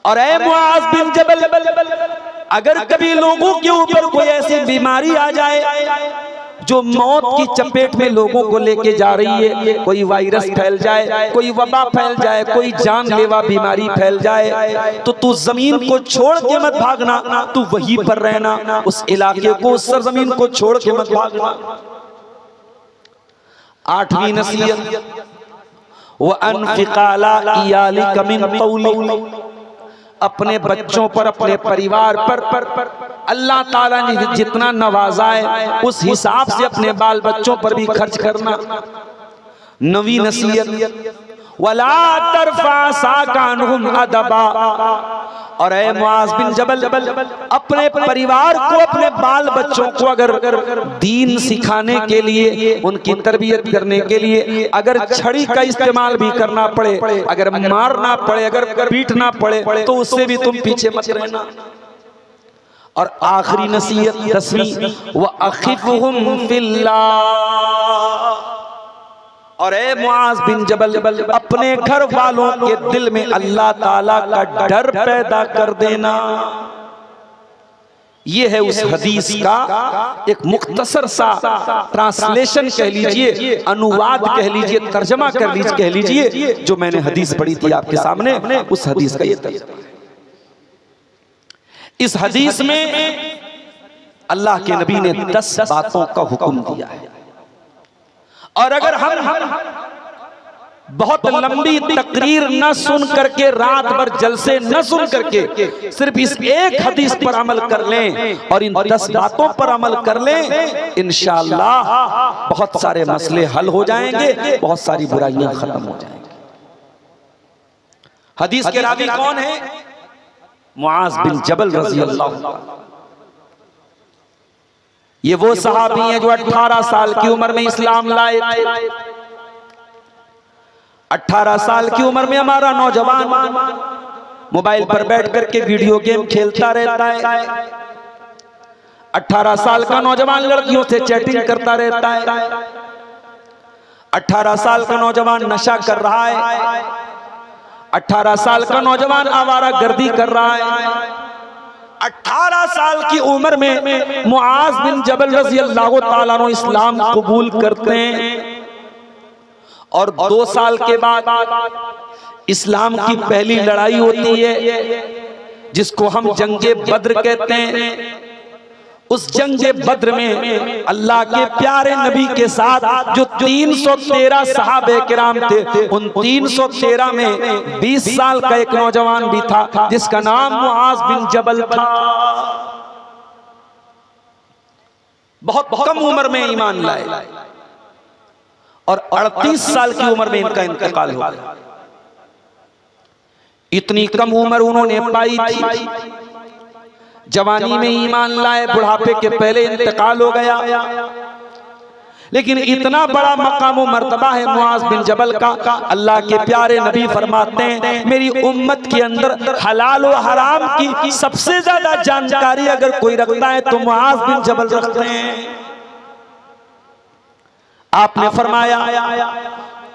और ऐ मुआज़ बिन जबल, अगर कभी लोगों के ऊपर कोई ऐसी बीमारी आ जाए जो मौत की चपेट में लोगों को लेके जा रही है, कोई वायरस फैल जाए, कोई वबा फैल जाए, कोई जानलेवा बीमारी फैल जाए, तो तू जमीन को छोड़ के मत भागना, तू वहीं पर रहना, उस इलाके को, उस सरजमीन को छोड़ के मत भागना। 8वीं नसीहत, व अनफिक़ अला इयालिक मिन क़ौलिक, अपने बच्चों पर, अपने परिवार पर अल्लाह ताला ने जितना नवाजा है उस हिसाब से अपने बाल बच्चों पर भी खर्च करना। 9वीं नसीहत, वला तरफा साकानहुम अदबा, और ऐ मुआज़ बिन जबल, अपने परिवार को, अपने बाल बच्चों को अगर दीन सिखाने के लिए, उनकी तरबियत करने के लिए अगर छड़ी का इस्तेमाल भी करना पड़े, अगर मारना पड़े, अगर पीटना पड़े, तो उससे भी तुम पीछे मत रहना। और आखिरी नसीहत 10वीं, व अखिफहुम फिल्लाह, और ऐ मुआज़ बिन जबल, अपने घर वालों के दिल में अल्लाह ताला का डर पैदा कर देना। ये है उस हदीस का एक मुख्तसर सा ट्रांसलेशन कह लीजिए, अनुवाद कह लीजिए, तर्जमा कर लीजिए, कह लीजिए, जो मैंने हदीस पढ़ी थी आपके सामने, उस हदीस का ये तर्जमा। इस हदीस में अल्लाह के नबी ने 10 बातों का हुक्म दिया है, और अगर हम बहुत लंबी तकरीर न सुन करके, रात भर जलसे न सुन करके, सिर्फ इस एक हदीस पर अमल कर लें और इन 10 बातों पर अमल कर लें, इंशाअल्लाह बहुत सारे मसले हल हो जाएंगे, बहुत सारी बुराइयां खत्म हो जाएंगी। हदीस के रावी कौन है? मुआज़ बिन जबल रज़ी अल्लाह ताला। ये वो सहाबी हैं जो 18 साल की उम्र में इस्लाम लाए थे। 18 साल की उम्र में हमारा नौजवान मोबाइल पर बैठ करके वीडियो गेम खेलता रहता है। 18 साल का नौजवान लड़कियों से चैटिंग करता रहता है। 18 साल का नौजवान नशा कर रहा है। 18 साल का नौजवान आवारागर्दी कर रहा है। 18 साल की उम्र में मुआज़ बिन जबल रज़ी अल्लाह ताला अन्हु इस्लाम कबूल करते हैं, और 2 साल के बाद इस्लाम की पहली लड़ाई होती है, जिसको हम जंगे बद्र कहते हैं। उस जंगे बद्र में अल्लाह के प्यारे नबी के साथ जो 313 सहाबे किराम थे, उन 313 में 20 साल का एक नौजवान भी था जिसका नाम मुआज़ बिन जबल था। बहुत कम उम्र में ईमान लाए, और 38 साल की उम्र में इनका इंतकाल हो गया। इतनी कम उम्र उन्होंने पाई थी, जवानी में ईमान लाए, बुढ़ापे के पहले इंतकाल हो गया। लेकिन इतना बड़ा मकाम व मर्तबा है मुआज़ बिन जबल का, अल्लाह के प्यारे नबी फरमाते हैं, मेरी उम्मत के अंदर हलाल व हराम की सबसे ज्यादा जानकारी अगर कोई रखता है तो मुआज़ बिन जबल रखते हैं। आपने फरमाया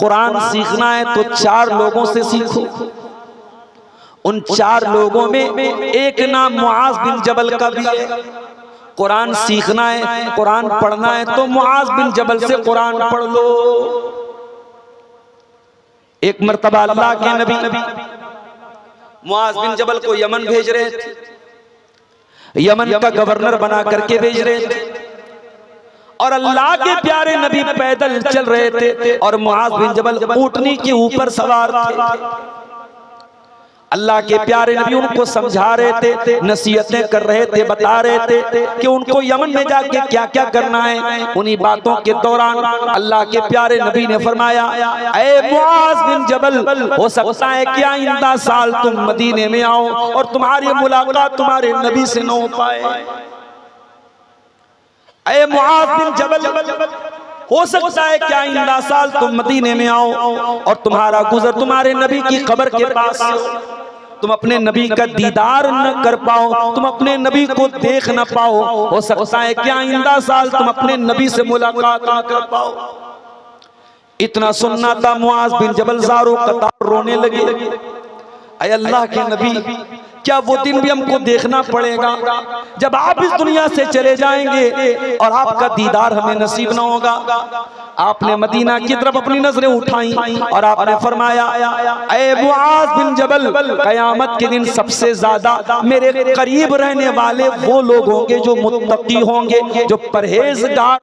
कुरान सीखना है तो 4 लोगों से सीखो। उन 4 लोगों में एक नाम मुआज़ बिन जबल का भी है। कुरान सीखना है, कुरान पढ़ना है तो मुआज़ बिन जबल से कुरान पढ़ लो। एक मर्तबा अल्लाह के नबी मुआज़ बिन जबल को यमन भेज रहे थे, यमन का गवर्नर बना करके भेज रहे थे, और अल्लाह के प्यारे नबी पैदल चल रहे थे और मुआज़ बिन जबल ऊँटनी के ऊपर सवार थे। अल्लाह के प्यारे नबी उनको समझा रहे थे, नसीहतें कर रहे थे, बता रहे थे कि उनको यमन में जाके क्या क्या करना है। उन्हीं बातों के दौरान अल्लाह के प्यारे नबी ने फरमाया, ऐ मुआज़ बिन जबल, हो सकता है कि आइंदा साल तुम मदीने में आओ और तुम्हारी मुलाकात तुम्हारे नबी से न हो पाए। ऐ मुआज़ बिन जबल, हो सकता है कि आइंदा साल तुम मदीने में आओ और तुम्हारा गुजर तुम्हारे नबी की कब्र के पास हो, तुम अपने नबी का दीदार न कर पाओ, तुम अपने नबी को देख न पाओ। हो सकता है कि आइंदा साल तुम अपने नबी से मुलाकात न कर पाओ। इतना सुनना था, मुआज बिन जबल ज़ारो कतार रोने लगे। ऐ अल्लाह के नबी, क्या वो दिन भी हमको देखना पड़ेगा जब आप इस दुनिया से चले जाएंगे और आपका दीदार हमें नसीब ना होगा? आपने मदीना की तरफ अपनी नजरें उठाई और आपने फरमाया, ऐ मुआज बिन जबल, कयामत के दिन सबसे ज्यादा मेरे करीब रहने वाले वो लोग होंगे जो मुत्तकी होंगे, जो परहेजगार